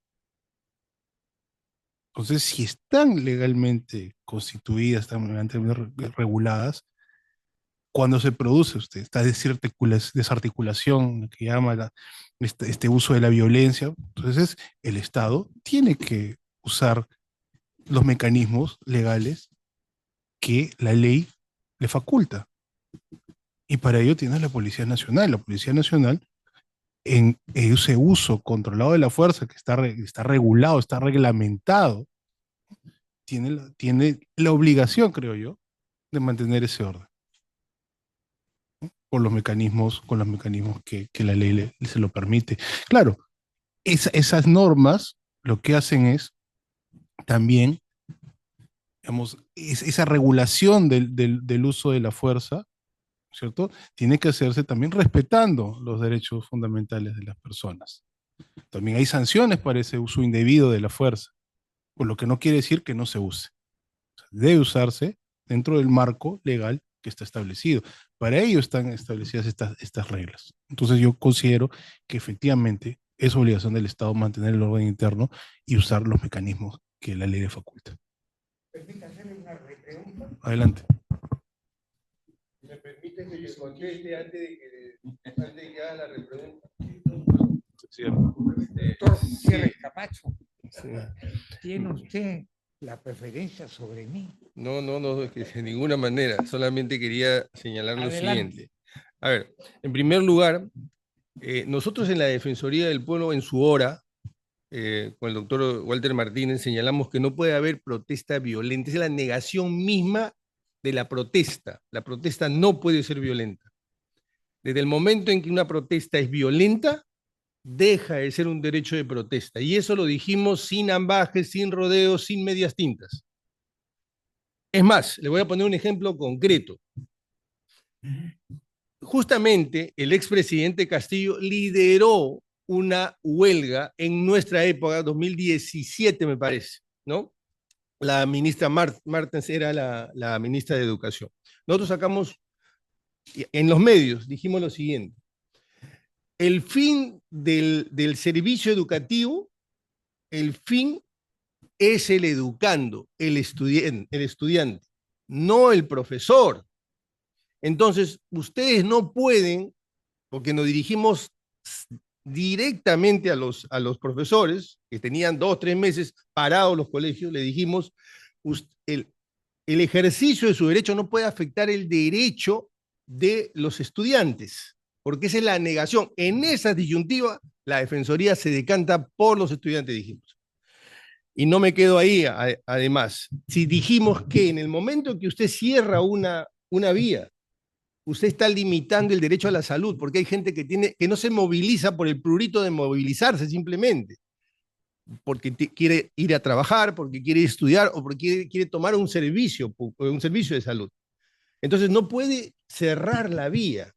Entonces, si están legalmente constituidas, están legalmente reguladas, cuando se produce esta desarticulación que llama este uso de la violencia, entonces el Estado tiene que usar los mecanismos legales que la ley le faculta. Y para ello tiene la Policía Nacional. La Policía Nacional, en ese uso controlado de la fuerza que está regulado, está reglamentado, tiene la obligación, creo yo, de mantener ese orden. Con los mecanismos que la ley se lo permite. Claro, esas normas lo que hacen es también, digamos, esa regulación del uso de la fuerza, ¿cierto? Tiene que hacerse también respetando los derechos fundamentales de las personas. También hay sanciones para ese uso indebido de la fuerza, por lo que no quiere decir que no se use. O sea, debe usarse dentro del marco legal que está establecido. Para ello están establecidas estas reglas. Entonces yo considero que efectivamente es obligación del Estado mantener el orden interno y usar los mecanismos que la ley le faculta. ¿Permite hacerle una repregunta? Adelante. ¿Me permite que le conteste antes de que haga la repregunta? Doctor Gutiérrez Camacho, Sí. ¿tiene usted la preferencia sobre mí? No, es que de ninguna manera. Solamente quería señalar lo Adelante. siguiente. A ver, en primer lugar, nosotros en la Defensoría del Pueblo, en su hora, con el doctor Walter Martínez, señalamos que no puede haber protesta violenta. Es la negación misma de la protesta. La protesta no puede ser violenta. Desde el momento en que una protesta es violenta, deja de ser un derecho de protesta. Y eso lo dijimos sin ambajes, sin rodeos, sin medias tintas. Es más, le voy a poner un ejemplo concreto. Justamente el expresidente Castillo lideró una huelga en nuestra época, 2017 me parece, ¿no? La ministra Martens era la ministra de Educación. Nosotros sacamos, en los medios, dijimos lo siguiente: el fin del servicio educativo, el fin es el educando, el estudiante, no el profesor. Entonces, ustedes no pueden, porque nos dirigimos directamente a los profesores, que tenían 2 o 3 meses parados los colegios, le dijimos, el ejercicio de su derecho no puede afectar el derecho de los estudiantes, porque esa es la negación. En esa disyuntiva, la Defensoría se decanta por los estudiantes, dijimos. Y no me quedo ahí, además. Si dijimos que en el momento que usted cierra una vía, usted está limitando el derecho a la salud, porque hay gente que no se moviliza por el prurito de movilizarse simplemente, porque quiere ir a trabajar, porque quiere estudiar o porque quiere tomar un servicio de salud. Entonces no puede cerrar la vía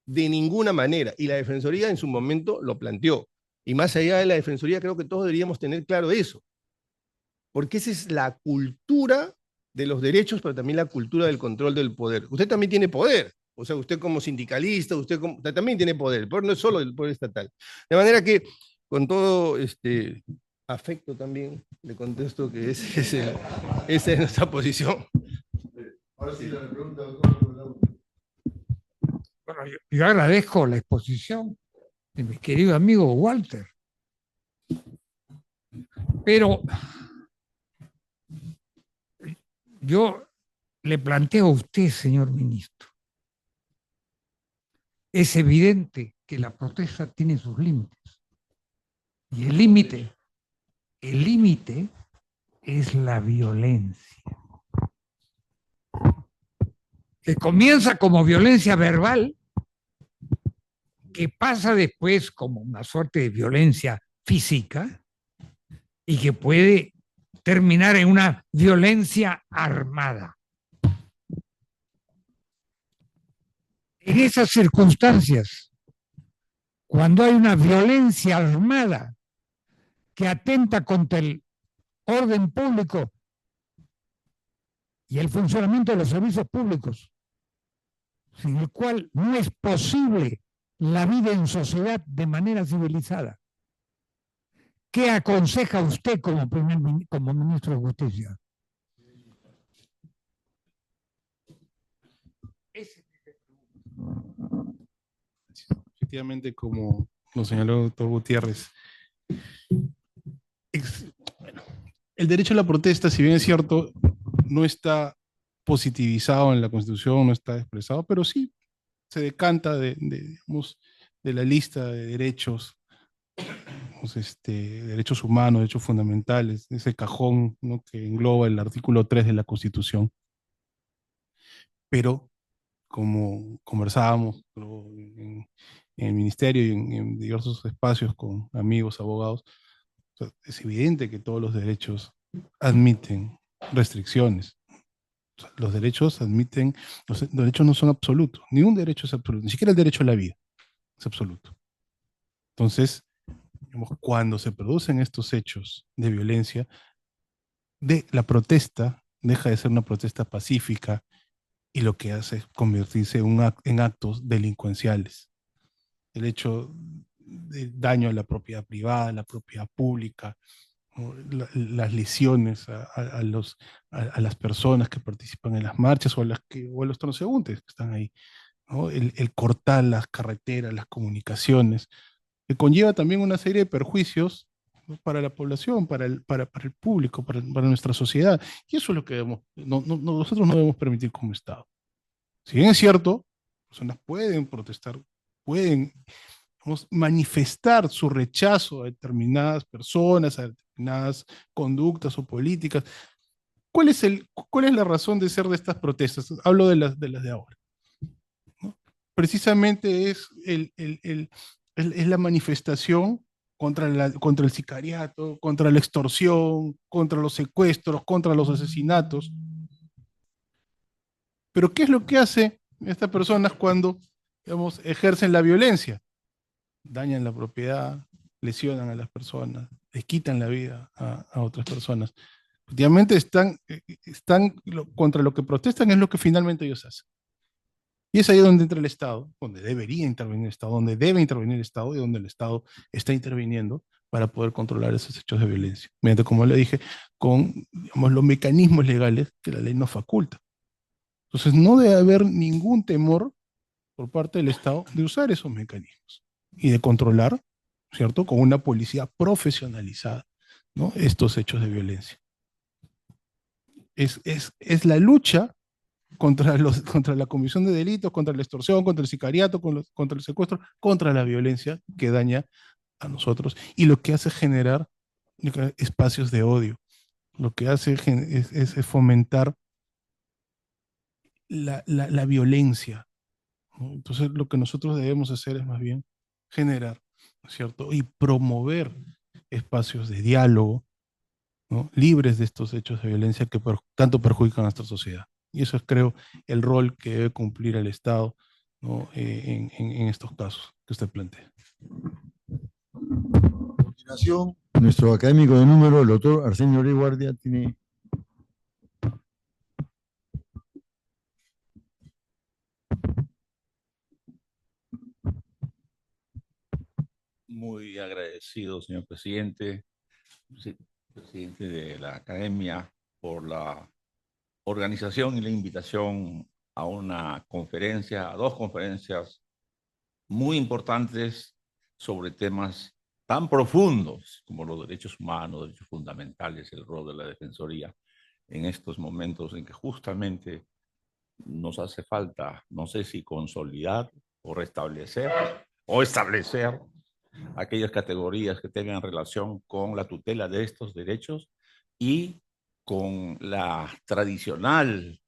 de ninguna manera, y la Defensoría en su momento lo planteó. Y más allá de la Defensoría, creo que todos deberíamos tener claro eso, porque esa es la cultura de los derechos, pero también la cultura del control del poder. Usted también tiene poder, o sea, usted como sindicalista, usted también tiene poder, el poder no es solo el poder estatal. De manera que, con todo afecto también, le contesto que esa es nuestra posición. Ahora sí, la pregunta, doctor. Bueno, yo agradezco la exposición de mi querido amigo Walter, pero yo le planteo a usted, señor ministro, es evidente que la protesta tiene sus límites. Y el límite es la violencia. Que comienza como violencia verbal que pasa después como una suerte de violencia física y que puede terminar en una violencia armada. En esas circunstancias, cuando hay una violencia armada que atenta contra el orden público y el funcionamiento de los servicios públicos, sin el cual no es posible la vida en sociedad de manera civilizada, ¿qué aconseja usted como ministro de Justicia? Efectivamente, como lo señaló el doctor Gutiérrez, bueno, el derecho a la protesta, si bien es cierto, no está positivizado en la Constitución, no está expresado, pero sí se decanta digamos, de la lista de derechos, digamos, derechos humanos, derechos fundamentales, ese cajón, ¿no?, que engloba el artículo 3 de la Constitución. Pero, como conversábamos en el ministerio y en diversos espacios con amigos, abogados, o sea, es evidente que todos los derechos admiten restricciones. O sea, los derechos no son absolutos, ningún derecho es absoluto, ni siquiera el derecho a la vida es absoluto. Entonces, digamos, cuando se producen estos hechos de violencia, la protesta deja de ser una protesta pacífica y lo que hace es convertirse en actos delincuenciales. El hecho de daño a la propiedad privada, a la propiedad pública, ¿no?, las lesiones a las personas que participan en las marchas o a los transeúntes que están ahí, ¿no? El cortar las carreteras, las comunicaciones, que conlleva también una serie de perjuicios, ¿no?, para la población, para el público, para nuestra sociedad. Y eso es lo que nosotros no debemos permitir como Estado. Si bien es cierto, personas pueden protestar, pueden, vamos, manifestar su rechazo a determinadas personas, a determinadas conductas o políticas. ¿Cuál es la razón de ser de estas protestas? Hablo de las de ahora, ¿no? Precisamente es la manifestación contra el sicariato, contra la extorsión, contra los secuestros, contra los asesinatos. Pero ¿qué es lo que hacen estas personas cuando, digamos, ejercen la violencia? Dañan la propiedad, lesionan a las personas, les quitan la vida a otras personas. Efectivamente contra lo que protestan, es lo que finalmente ellos hacen. Y es ahí donde entra el Estado, donde debería intervenir el Estado, donde debe intervenir el Estado y donde el Estado está interviniendo para poder controlar esos hechos de violencia. Mediante, como le dije, con, digamos, los mecanismos legales que la ley nos faculta. Entonces no debe haber ningún temor por parte del Estado de usar esos mecanismos y de controlar, ¿cierto?, con una policía profesionalizada, ¿no?, estos hechos de violencia. Es la lucha contra la comisión de delitos, contra la extorsión, contra el sicariato, contra el secuestro, contra la violencia que daña a nosotros y lo que hace generar espacios de odio. Lo que hace es fomentar la violencia, ¿no? Entonces, lo que nosotros debemos hacer es más bien generar, ¿no es cierto?, y promover espacios de diálogo, ¿no?, libres de estos hechos de violencia que tanto perjudican a nuestra sociedad. Y eso es, creo, el rol que debe cumplir el Estado, ¿no?, en estos casos que usted plantea. A continuación, nuestro académico de número, el doctor Arsenio Orey Guardia, tiene... Muy agradecido, señor presidente, presidente de la Academia, por la organización y la invitación a una conferencia, a dos conferencias muy importantes sobre temas tan profundos como los derechos humanos, derechos fundamentales, el rol de la Defensoría en estos momentos en que justamente nos hace falta, no sé si consolidar o restablecer o establecer aquellas categorías que tengan relación con la tutela de estos derechos y con la tradicional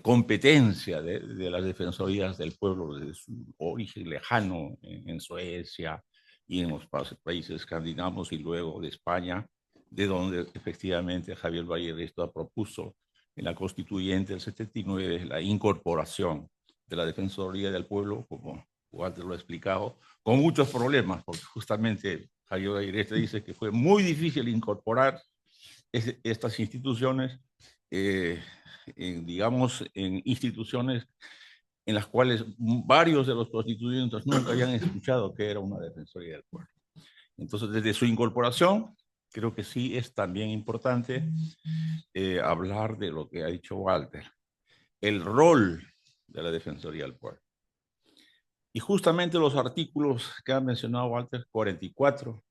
competencia de las defensorías del pueblo desde su origen lejano en Suecia y en los países escandinavos y luego de España, de donde efectivamente Javier Valleveresta propuso en la Constituyente del 79 la incorporación de la Defensoría del Pueblo, como Walter lo ha explicado, con muchos problemas, porque justamente Javier Valleveresta dice que fue muy difícil incorporar estas instituciones, digamos, en instituciones en las cuales varios de los constituyentes nunca habían escuchado que era una Defensoría del Pueblo. Entonces, desde su incorporación, creo que sí es también importante hablar de lo que ha dicho Walter, el rol de la Defensoría del Pueblo. Y justamente los artículos que ha mencionado Walter, 44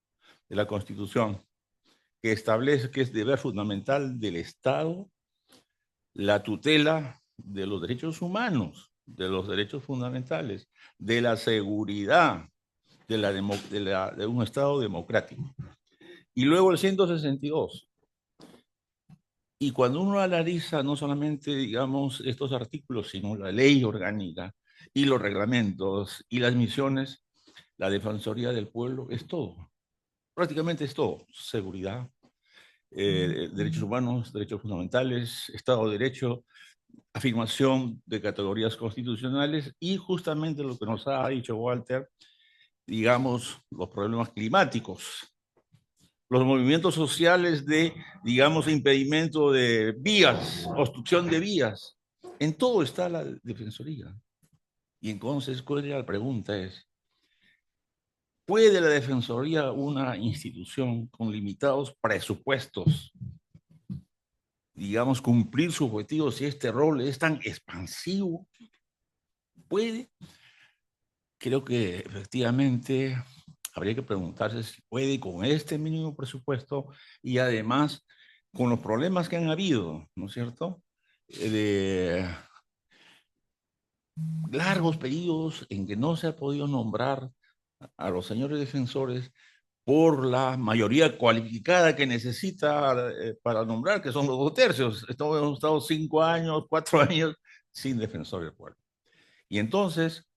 de la Constitución, que establece que es deber fundamental del Estado la tutela de los derechos humanos, de los derechos fundamentales, de la seguridad de un Estado democrático. Y luego el 162. Y cuando uno analiza no solamente, digamos, estos artículos, sino la ley orgánica y los reglamentos y las misiones, la Defensoría del Pueblo es todo. Prácticamente es todo. Seguridad, derechos humanos, derechos fundamentales, Estado de Derecho, afirmación de categorías constitucionales y justamente lo que nos ha dicho Walter, digamos, los problemas climáticos, los movimientos sociales de, digamos, impedimento de vías, obstrucción de vías. En todo está la Defensoría. Y entonces, la pregunta es, ¿puede la Defensoría, una institución con limitados presupuestos, digamos, cumplir su objetivo si este rol es tan expansivo? ¿Puede? Creo que efectivamente habría que preguntarse si puede con este mínimo presupuesto y además con los problemas que han habido, ¿no es cierto? De largos periodos en que no se ha podido nombrar a los señores defensores por la mayoría cualificada que necesita para nombrar, que son los 2/3. Hemos estado 5 años, 4 años sin defensor del pueblo. Y entonces,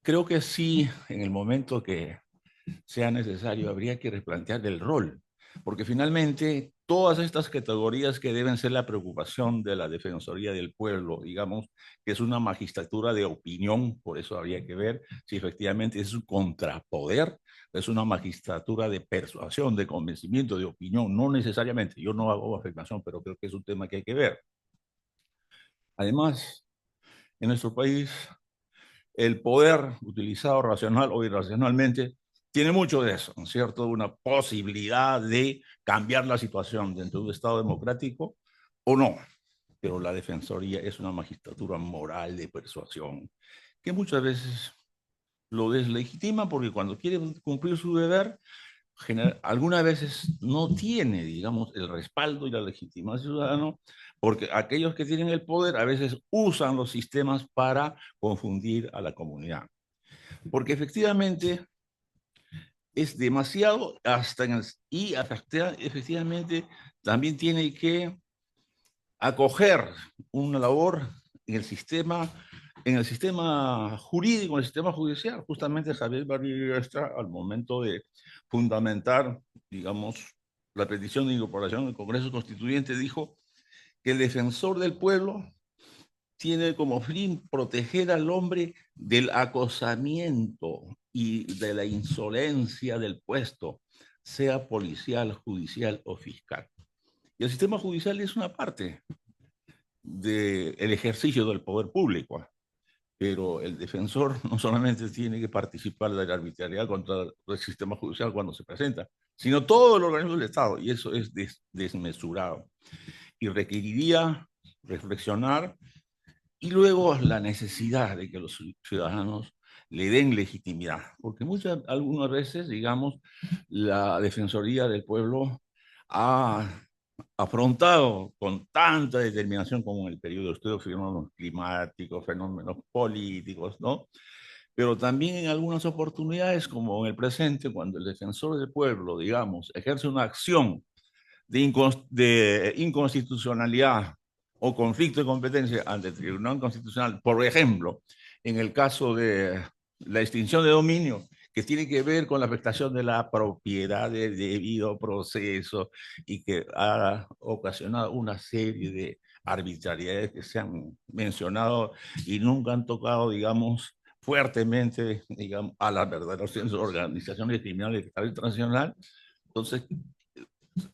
creo que sí, en el momento que sea necesario, habría que replantear el rol, porque finalmente todas estas categorías que deben ser la preocupación de la Defensoría del Pueblo, digamos, que es una magistratura de opinión, por eso habría que ver si efectivamente es un contrapoder, es una magistratura de persuasión, de convencimiento, de opinión, no necesariamente, yo no hago afirmación, pero creo que es un tema que hay que ver. Además, en nuestro país, el poder utilizado racional o irracionalmente tiene mucho de eso, ¿no es cierto? Una posibilidad de cambiar la situación dentro de un Estado democrático o no. Pero la Defensoría es una magistratura moral de persuasión que muchas veces lo deslegitima porque cuando quiere cumplir su deber, algunas veces no tiene, digamos, el respaldo y la legitimación ciudadana, porque aquellos que tienen el poder a veces usan los sistemas para confundir a la comunidad. Porque efectivamente es demasiado hasta y efectivamente también tiene que acoger una labor en el sistema jurídico, en el sistema judicial. Justamente Javier Valleveresta, al momento de fundamentar, digamos, la petición de incorporación del Congreso Constituyente, dijo que el defensor del pueblo tiene como fin proteger al hombre del acosamiento y de la insolencia del puesto, sea policial, judicial o fiscal. Y el sistema judicial es una parte del ejercicio del poder público, pero el defensor no solamente tiene que participar de la arbitrariedad contra el sistema judicial cuando se presenta, sino todo el organismo del Estado, y eso es desmesurado. Y requeriría reflexionar y luego la necesidad de que los ciudadanos le den legitimidad, porque algunas veces, digamos, la Defensoría del Pueblo ha afrontado con tanta determinación como en el periodo de estudio fenómenos climáticos, fenómenos políticos, ¿no? Pero también en algunas oportunidades, como en el presente, cuando el defensor del pueblo, digamos, ejerce una acción de inconstitucionalidad o conflicto de competencia ante el Tribunal Constitucional, por ejemplo, en el caso de la extinción de dominio, que tiene que ver con la afectación de la propiedad del debido proceso y que ha ocasionado una serie de arbitrariedades que se han mencionado y nunca han tocado, digamos, fuertemente, digamos, a las verdaderas organizaciones criminales de carácter internacional. Entonces,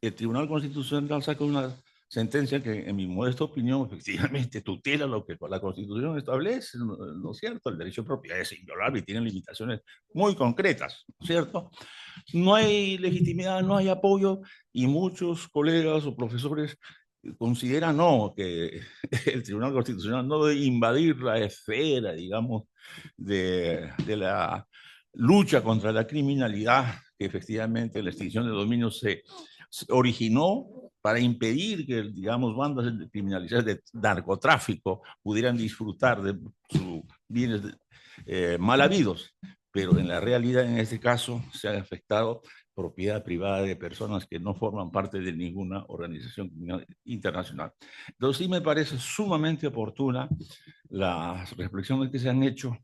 el Tribunal Constitucional saca una sentencia que, en mi modesta opinión, efectivamente tutela lo que la Constitución establece, ¿no es cierto? El derecho de propiedad es inviolable y tiene limitaciones muy concretas, ¿no es cierto? No hay legitimidad, no hay apoyo, y muchos colegas o profesores consideran no, que el Tribunal Constitucional no debe invadir la esfera, digamos, de la lucha contra la criminalidad, que efectivamente la extinción de dominio se originó para impedir que, digamos, bandas criminalizadas de narcotráfico pudieran disfrutar de sus bienes mal habidos, pero en la realidad, en este caso, se ha afectado propiedad privada de personas que no forman parte de ninguna organización internacional. Entonces, sí me parece sumamente oportuna las reflexiones que se han hecho.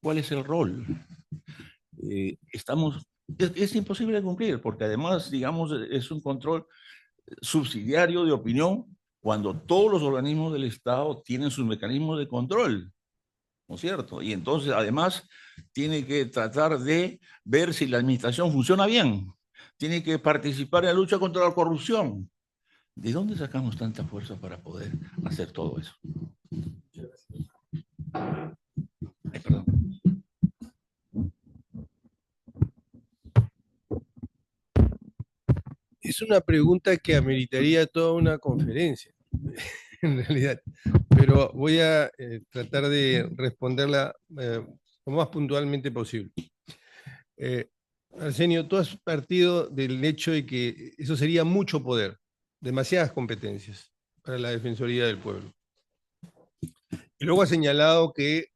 ¿Cuál es el rol? Es imposible de cumplir, porque además, digamos, es un control subsidiario de opinión cuando todos los organismos del Estado tienen sus mecanismos de control, ¿no es cierto? Y entonces, además, tiene que tratar de ver si la administración funciona bien, tiene que participar en la lucha contra la corrupción. ¿De dónde sacamos tanta fuerza para poder hacer todo eso? Ay, perdón. Es una pregunta que ameritaría toda una conferencia, en realidad, pero voy a tratar de responderla lo más puntualmente posible. Arsenio, tú has partido del hecho de que eso sería mucho poder, demasiadas competencias para la Defensoría del Pueblo. Y luego has señalado que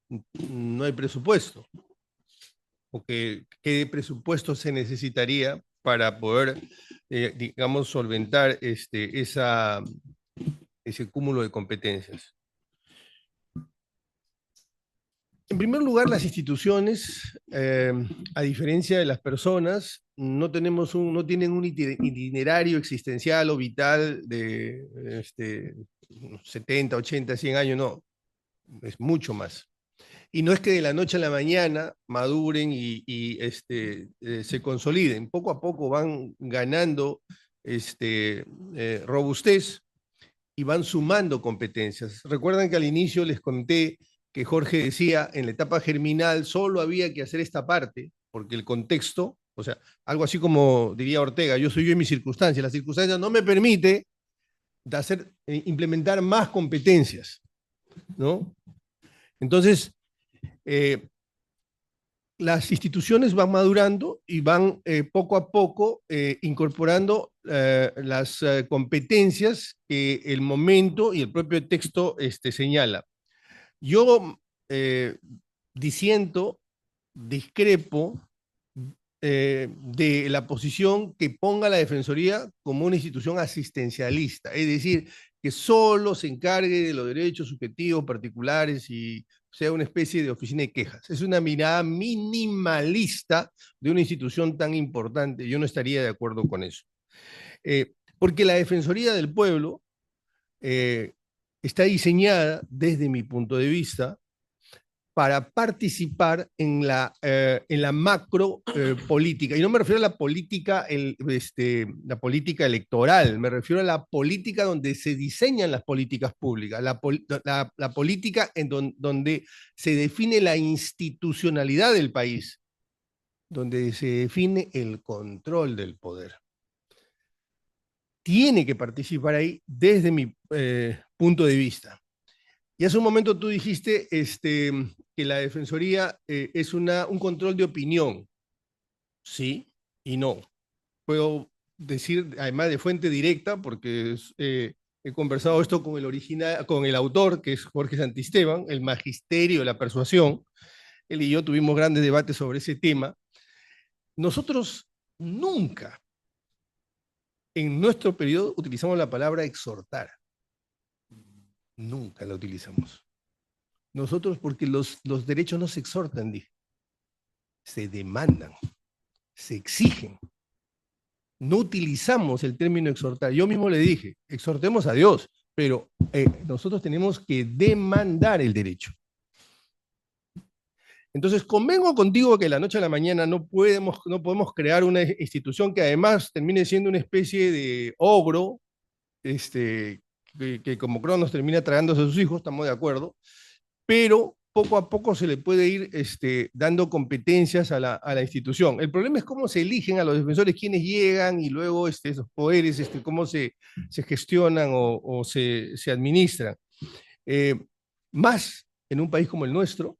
no hay presupuesto, o que qué presupuesto se necesitaría para poder, digamos, solventar ese cúmulo de competencias. En primer lugar, las instituciones, a diferencia de las personas, no tienen un itinerario existencial o vital de 70, 80, 100 años, no, es mucho más. Y no es que de la noche a la mañana maduren y se consoliden. Poco a poco van ganando robustez y van sumando competencias. Recuerdan que al inicio les conté que Jorge decía, en la etapa germinal solo había que hacer esta parte, porque el contexto, o sea, algo así como diría Ortega, yo soy yo y mis circunstancias, las circunstancias no me permite implementar más competencias, ¿no? Entonces, las instituciones van madurando y van poco a poco incorporando las competencias que el momento y el propio texto señala. Yo disiento, discrepo de la posición que ponga la Defensoría como una institución asistencialista, es decir, que solo se encargue de los derechos subjetivos particulares y sea una especie de oficina de quejas. Es una mirada minimalista de una institución tan importante. Yo no estaría de acuerdo con eso. Porque la Defensoría del Pueblo está diseñada, desde mi punto de vista, para participar en la macro política. Y no me refiero a la política, la política electoral, me refiero a la política donde se diseñan las políticas públicas, la política donde se define la institucionalidad del país, donde se define el control del poder. Tiene que participar ahí desde mi punto de vista. Y hace un momento tú dijiste que la Defensoría es un control de opinión. Sí y no. Puedo decir, además de fuente directa, porque he conversado esto con el autor, que es Jorge Santisteban, el magisterio de la persuasión. Él y yo tuvimos grandes debates sobre ese tema. Nosotros nunca en nuestro periodo utilizamos la palabra exhortar. Nunca la utilizamos. Nosotros, porque los derechos no se exhortan, dije, se demandan, se exigen. No utilizamos el término exhortar. Yo mismo le dije, exhortemos a Dios, pero nosotros tenemos que demandar el derecho. Entonces, convengo contigo que de la noche a la mañana no podemos crear una institución que además termine siendo una especie de ogro, que como Cronos termina tragándose a sus hijos, estamos de acuerdo, pero poco a poco se le puede ir dando competencias a la institución. El problema es cómo se eligen a los defensores, quiénes llegan y luego esos poderes, cómo se gestionan o se administran. Más en un país como el nuestro,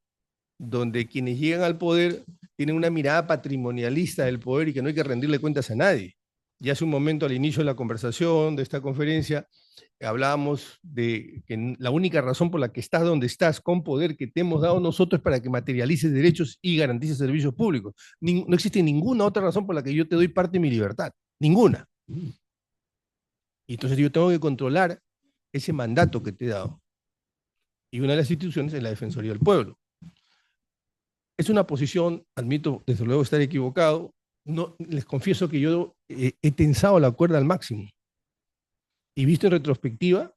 donde quienes llegan al poder tienen una mirada patrimonialista del poder y que no hay que rendirle cuentas a nadie. Y hace un momento, al inicio de la conversación de esta conferencia, hablábamos de que la única razón por la que estás donde estás con poder que te hemos dado nosotros es para que materialices derechos y garantices servicios públicos. No existe ninguna otra razón por la que yo te doy parte de mi libertad. Ninguna. Y entonces yo tengo que controlar ese mandato que te he dado. Y una de las instituciones es la Defensoría del Pueblo. Es una posición, admito desde luego estar equivocado, no, les confieso que yo he tensado la cuerda al máximo. Y visto en retrospectiva,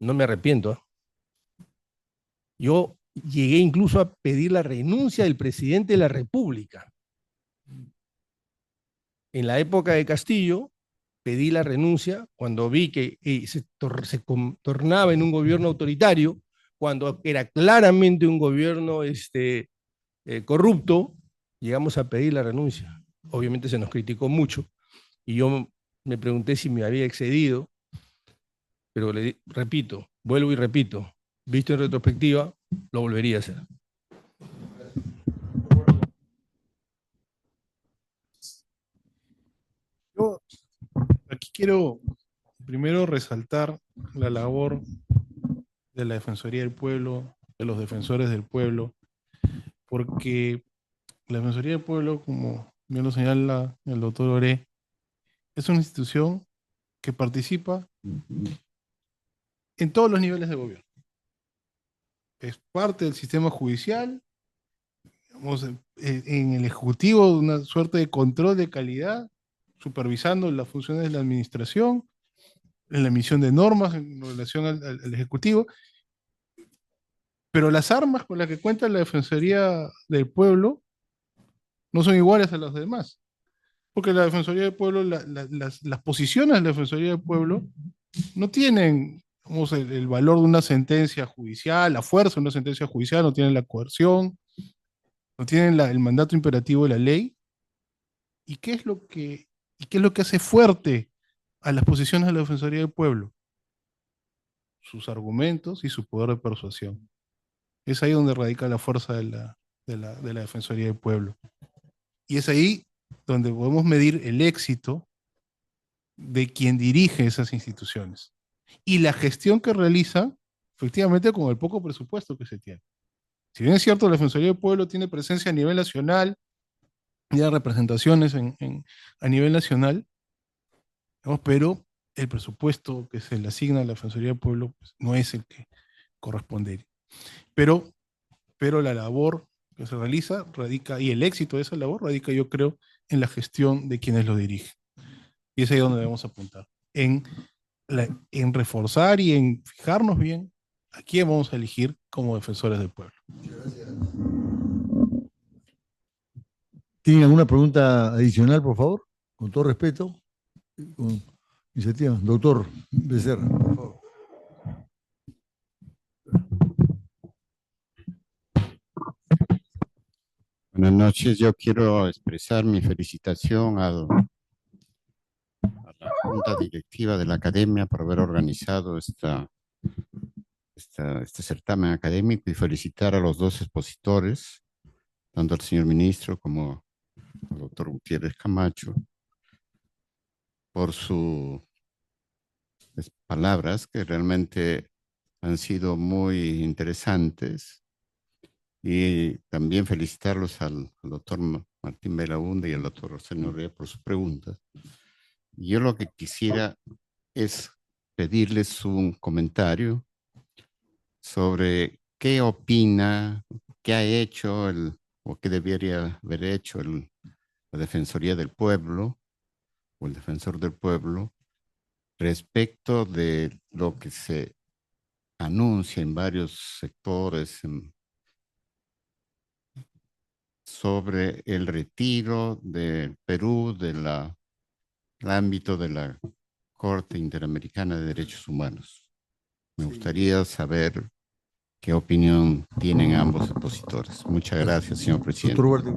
no me arrepiento. Yo llegué incluso a pedir la renuncia del presidente de la República. En la época de Castillo, pedí la renuncia cuando vi que se tornaba en un gobierno autoritario, cuando era claramente un gobierno corrupto, llegamos a pedir la renuncia. Obviamente se nos criticó mucho y yo me pregunté si me había excedido, pero repito, vuelvo y repito, visto en retrospectiva, lo volvería a hacer. Yo aquí quiero primero resaltar la labor de la Defensoría del Pueblo, de los defensores del pueblo, porque la Defensoría del Pueblo, como bien lo señala el doctor Oré, es una institución que participa en todos los niveles de gobierno. Es parte del sistema judicial, digamos, en el Ejecutivo, una suerte de control de calidad, supervisando las funciones de la administración, en la emisión de normas en relación al Ejecutivo, pero las armas con las que cuenta la Defensoría del Pueblo no son iguales a las demás. Porque la Defensoría del Pueblo, las posiciones de la Defensoría del Pueblo no tienen el valor de una sentencia judicial, la fuerza de una sentencia judicial, no tienen la coerción, no tienen el mandato imperativo de la ley. ¿Y qué es lo que hace fuerte a las posiciones de la Defensoría del Pueblo? Sus argumentos y su poder de persuasión. Es ahí donde radica la fuerza de la Defensoría del Pueblo. Y es ahí donde podemos medir el éxito de quien dirige esas instituciones y la gestión que realiza, efectivamente, con el poco presupuesto que se tiene. Si bien es cierto, la Defensoría del Pueblo tiene presencia a nivel nacional, y representaciones a nivel nacional, ¿no? Pero el presupuesto que se le asigna a la Defensoría del Pueblo pues, no es el que corresponde. Pero la labor que se realiza radica, y el éxito de esa labor radica, yo creo, en la gestión de quienes lo dirigen. Y es ahí donde debemos apuntar, en reforzar y en fijarnos bien a quién vamos a elegir como defensores del pueblo. ¿Tienen alguna pregunta adicional, por favor? Con todo respeto. Con iniciativa. Doctor Becerra, por favor. Buenas noches. Yo quiero expresar mi felicitación a la Junta Directiva de la Academia por haber organizado este certamen académico y felicitar a los dos expositores, tanto al señor ministro como al doctor Gutiérrez Camacho, por sus palabras que realmente han sido muy interesantes. Y también felicitarlos al doctor Martín Belaunde y al doctor Roselio Oré por sus preguntas. Yo lo que quisiera es pedirles un comentario sobre qué opina, qué ha hecho o qué debería haber hecho la Defensoría del Pueblo o el Defensor del Pueblo respecto de lo que se anuncia en varios sectores sobre el retiro del Perú del ámbito de la Corte Interamericana de Derechos Humanos. Me gustaría saber qué opinión tienen ambos opositores. Muchas gracias, señor presidente. Doctor Huerta.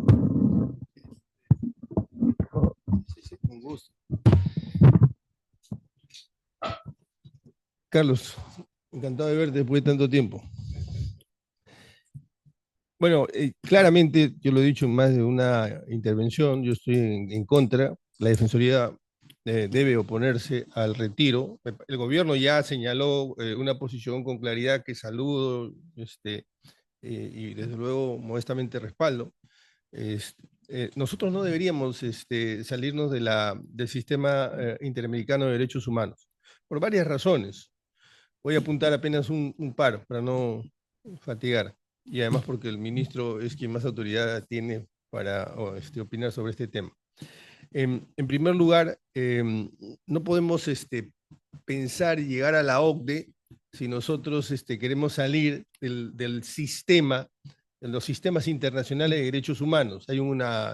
Sí, con gusto. Carlos, encantado de verte después de tanto tiempo. Bueno, claramente, yo lo he dicho en más de una intervención, yo estoy en contra. La Defensoría debe oponerse al retiro. El gobierno ya señaló una posición con claridad que saludo y desde luego modestamente respaldo. Nosotros no deberíamos salirnos del sistema interamericano de derechos humanos, por varias razones. Voy a apuntar apenas un par para no fatigar, y además porque el ministro es quien más autoridad tiene para opinar sobre este tema. En primer lugar, no podemos pensar y llegar a la OCDE si nosotros queremos salir del sistema, de los sistemas internacionales de derechos humanos. Hay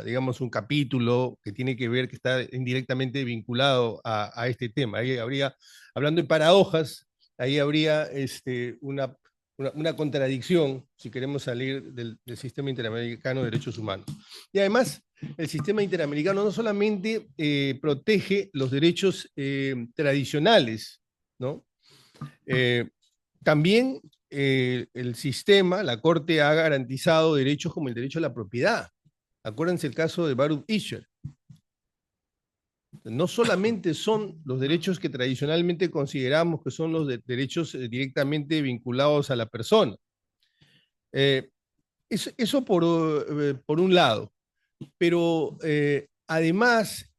digamos, un capítulo que tiene que ver, que está indirectamente vinculado a este tema. Ahí habría, hablando de paradojas, ahí habría una contradicción si queremos salir del sistema interamericano de derechos humanos. Y además, el sistema interamericano no solamente protege los derechos tradicionales, ¿no? También el sistema, la Corte ha garantizado derechos como el derecho a la propiedad. Acuérdense el caso de Baruch Isher. No solamente son los derechos que tradicionalmente consideramos que son los derechos directamente vinculados a la persona. Eso por un lado. Pero además,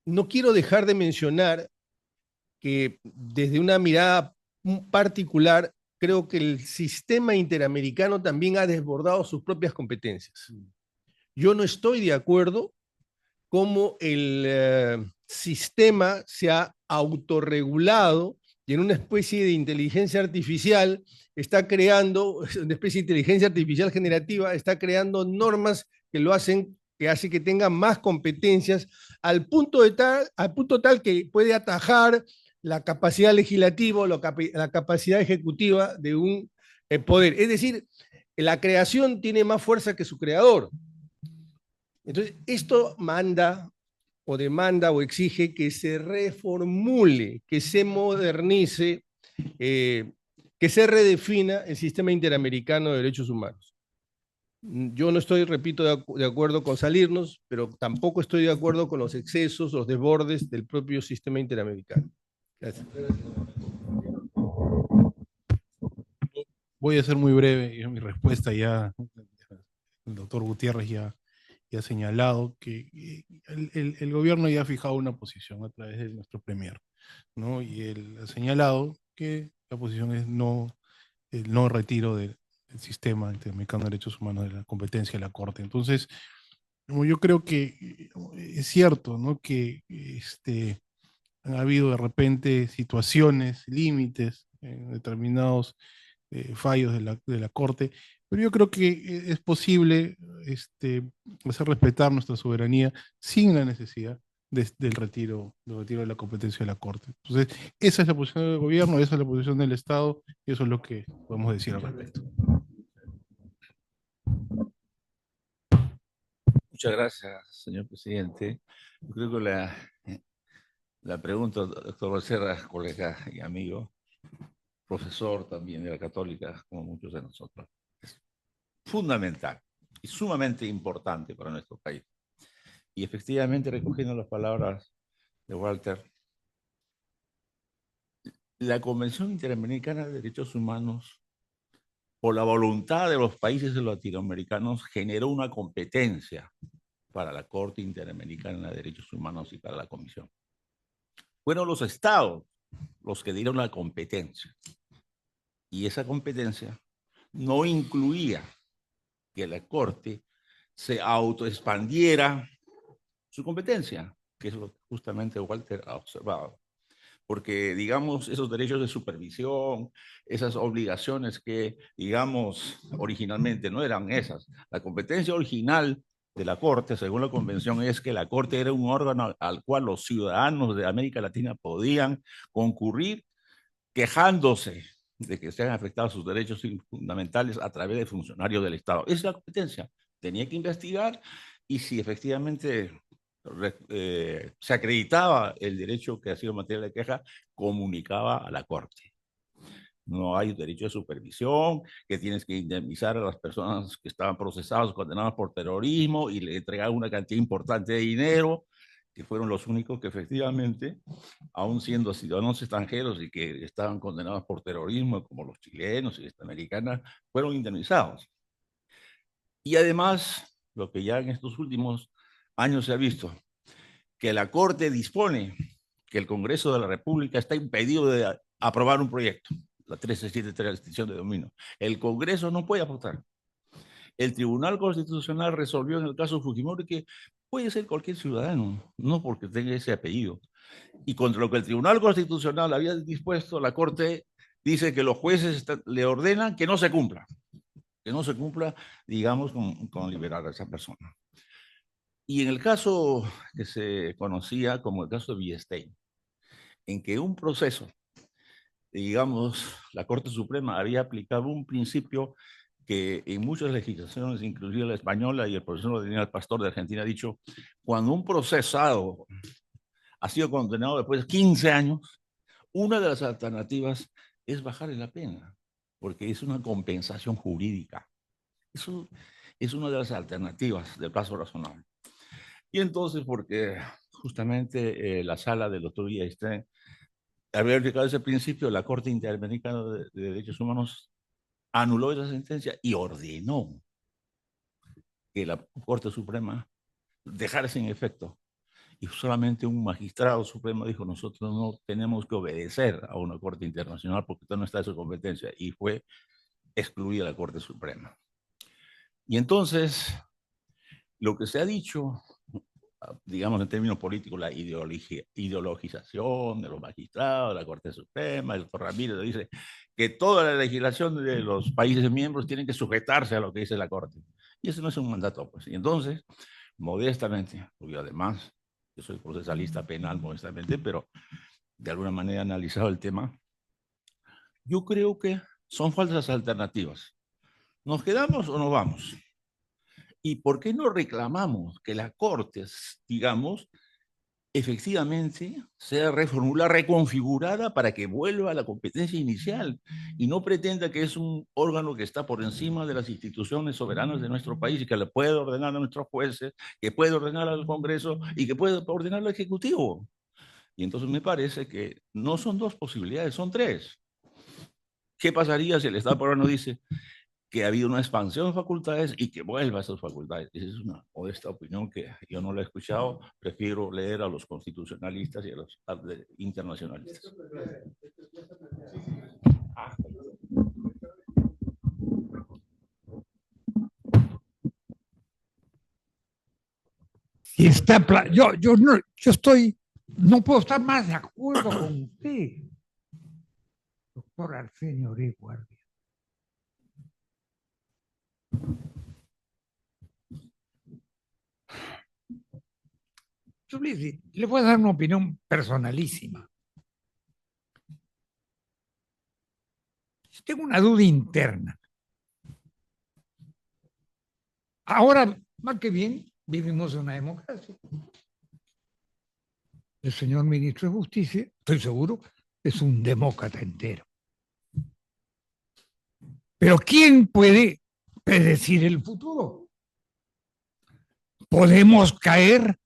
no quiero dejar de mencionar que desde una mirada particular, creo que el sistema interamericano también ha desbordado sus propias competencias. Yo no estoy de acuerdo cómo el sistema se ha autorregulado y en una especie de inteligencia artificial está creando, una especie de inteligencia artificial generativa, está creando normas que lo hacen, que hace que tenga más competencias al punto tal que puede atajar la capacidad legislativa, la capacidad ejecutiva de un poder. Es decir, la creación tiene más fuerza que su creador. Entonces, esto manda o demanda o exige que se reformule, que se modernice, que se redefina el sistema interamericano de derechos humanos. Yo no estoy, repito, de acuerdo con salirnos, pero tampoco estoy de acuerdo con los excesos, los desbordes del propio sistema interamericano. Gracias. Voy a ser muy breve, mi respuesta ya, el doctor Gutiérrez ya ha señalado que el gobierno ya ha fijado una posición a través de nuestro premier, ¿no? Y él ha señalado que la posición es el no retiro del sistema interamericano de derechos humanos de la competencia de la Corte. Entonces, como yo creo que es cierto, ¿no? Que han habido de repente situaciones, límites en determinados fallos de la Corte, pero yo creo que es posible hacer respetar nuestra soberanía sin la necesidad del retiro de la competencia de la Corte. Entonces, esa es la posición del gobierno, esa es la posición del Estado, y eso es lo que podemos decir al respecto. Muchas gracias, señor presidente. Yo creo que la pregunta, doctor Becerra, colega y amigo, profesor también de la Católica, como muchos de nosotros, es fundamental y sumamente importante para nuestro país. Y efectivamente, recogiendo las palabras de Walter, la Convención Interamericana de Derechos Humanos, por la voluntad de los países latinoamericanos, generó una competencia para la Corte Interamericana de Derechos Humanos y para la Comisión. Fueron los estados los que dieron la competencia. Y esa competencia no incluía que la Corte se autoexpandiera su competencia, que es lo que justamente Walter ha observado. Porque, digamos, esos derechos de supervisión, esas obligaciones que, digamos, originalmente no eran esas. La competencia original de la Corte, según la Convención, es que la Corte era un órgano al cual los ciudadanos de América Latina podían concurrir quejándose de que sean afectados sus derechos fundamentales a través de funcionarios del Estado. Esa es la competencia. Tenía que investigar y si efectivamente se acreditaba el derecho que ha sido materia de queja, comunicaba a la Corte. No hay derecho de supervisión, que tienes que indemnizar a las personas que estaban procesadas, condenadas por terrorismo y le entregar una cantidad importante de dinero, que fueron los únicos que efectivamente, aún siendo ciudadanos extranjeros y que estaban condenados por terrorismo, como los chilenos y esta americana, fueron indemnizados. Y además, lo que ya en estos últimos años se ha visto, que la Corte dispone que el Congreso de la República está impedido de aprobar un proyecto, la 1373 de la extinción de dominio. El Congreso no puede votar. El Tribunal Constitucional resolvió en el caso Fujimori que puede ser cualquier ciudadano, no porque tenga ese apellido. Y contra lo que el Tribunal Constitucional había dispuesto, la Corte dice que los jueces le ordenan que no se cumpla, digamos, con liberar a esa persona. Y en el caso que se conocía como el caso de Villestein, en que un proceso, digamos, la Corte Suprema había aplicado un principio que en muchas legislaciones, inclusive la española y el profesor Daniel Pastor de Argentina, ha dicho, cuando un procesado ha sido condenado después de 15 años, una de las alternativas es bajarle la pena, porque es una compensación jurídica. Eso es una de las alternativas del plazo razonable. Y entonces, porque justamente la sala del doctor Villestein había aplicado ese principio, la Corte Interamericana de Derechos Humanos anuló esa sentencia y ordenó que la Corte Suprema dejara sin efecto. Y solamente un magistrado supremo dijo, nosotros no tenemos que obedecer a una Corte Internacional porque esto no está en su competencia. Y fue excluida la Corte Suprema. Y entonces, lo que se ha dicho, digamos en términos políticos, la ideologización de los magistrados, de la Corte Suprema, el doctor Ramírez dice que toda la legislación de los países miembros tienen que sujetarse a lo que dice la Corte. Y ese no es un mandato, pues. Y entonces, modestamente, porque además yo soy procesalista penal, modestamente, pero de alguna manera he analizado el tema, yo creo que son falsas alternativas. ¿Nos quedamos o nos vamos? ¿Y por qué no reclamamos que la Corte, digamos, efectivamente sea reformulada, reconfigurada para que vuelva a la competencia inicial y no pretenda que es un órgano que está por encima de las instituciones soberanas de nuestro país y que le puede ordenar a nuestros jueces, que puede ordenar al Congreso y que puede ordenar al Ejecutivo? Y entonces me parece que no son dos posibilidades, son tres. ¿Qué pasaría si el Estado peruano dice que ha habido una expansión de facultades y que vuelva a esas facultades? Esa es una modesta opinión que yo no la he escuchado. Prefiero leer a los constitucionalistas y a los internacionalistas. Y no puedo estar más de acuerdo con usted, doctor Arsenio Oregui Guardia. Yo le voy a dar una opinión personalísima. Yo tengo una duda interna. Ahora, más que bien, vivimos en una democracia. El señor ministro de Justicia, estoy seguro, es un demócrata entero. Pero ¿quién puede predecir el futuro? Podemos caer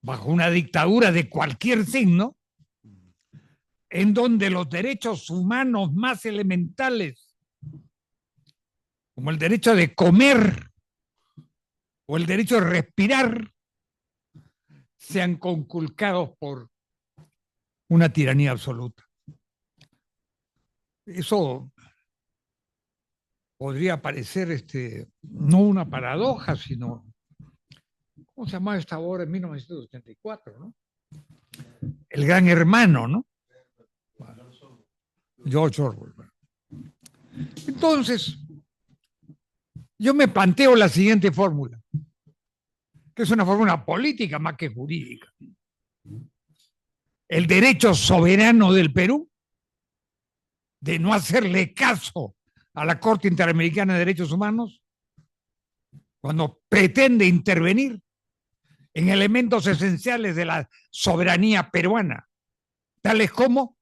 bajo una dictadura de cualquier signo, en donde los derechos humanos más elementales, como el derecho de comer o el derecho de respirar, sean conculcados por una tiranía absoluta. Eso podría parecer no una paradoja, sino, ¿cómo se llamaba esta obra en 1984, ¿no? El Gran Hermano, ¿no? George Orwell. Entonces, yo me planteo la siguiente fórmula, que es una fórmula política más que jurídica. El derecho soberano del Perú de no hacerle caso a la Corte Interamericana de Derechos Humanos cuando pretende intervenir en elementos esenciales de la soberanía peruana, tales como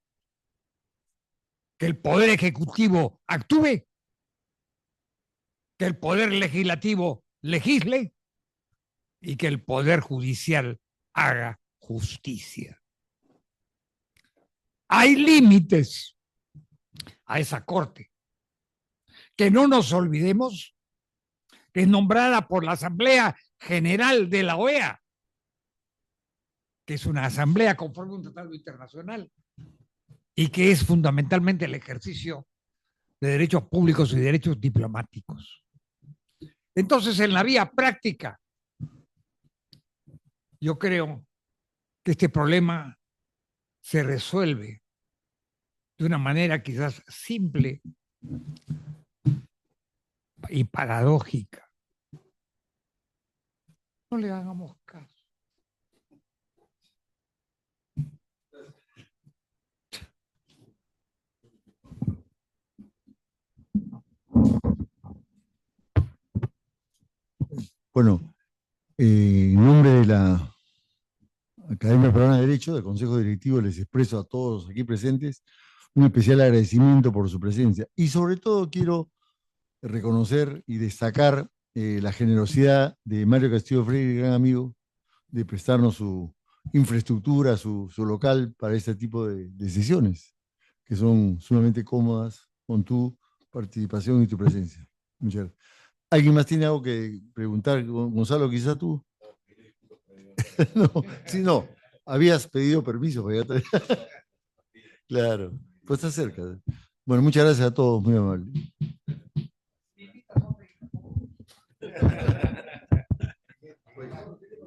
que el Poder Ejecutivo actúe, que el Poder Legislativo legisle y que el Poder Judicial haga justicia. Hay límites a esa Corte, que no nos olvidemos que es nombrada por la Asamblea General de la OEA, que es una asamblea conforme a un tratado internacional y que es fundamentalmente el ejercicio de derechos públicos y derechos diplomáticos. Entonces, en la vía práctica, yo creo que este problema se resuelve de una manera quizás simple y paradójica. No le hagamos caso. Bueno, en nombre de la Academia Peruana de Derecho, del Consejo Directivo, les expreso a todos los aquí presentes un especial agradecimiento por su presencia. Y sobre todo quiero reconocer y destacar la generosidad de Mario Castillo Freire, gran amigo, de prestarnos su infraestructura, su local para este tipo de sesiones, que son sumamente cómodas con tu participación y tu presencia. Muchas gracias. ¿Alguien más tiene algo que preguntar? Gonzalo, quizá tú. No, sí, no. Habías pedido permiso para ir a... Claro, pues está cerca. Bueno, muchas gracias a todos, muy amable.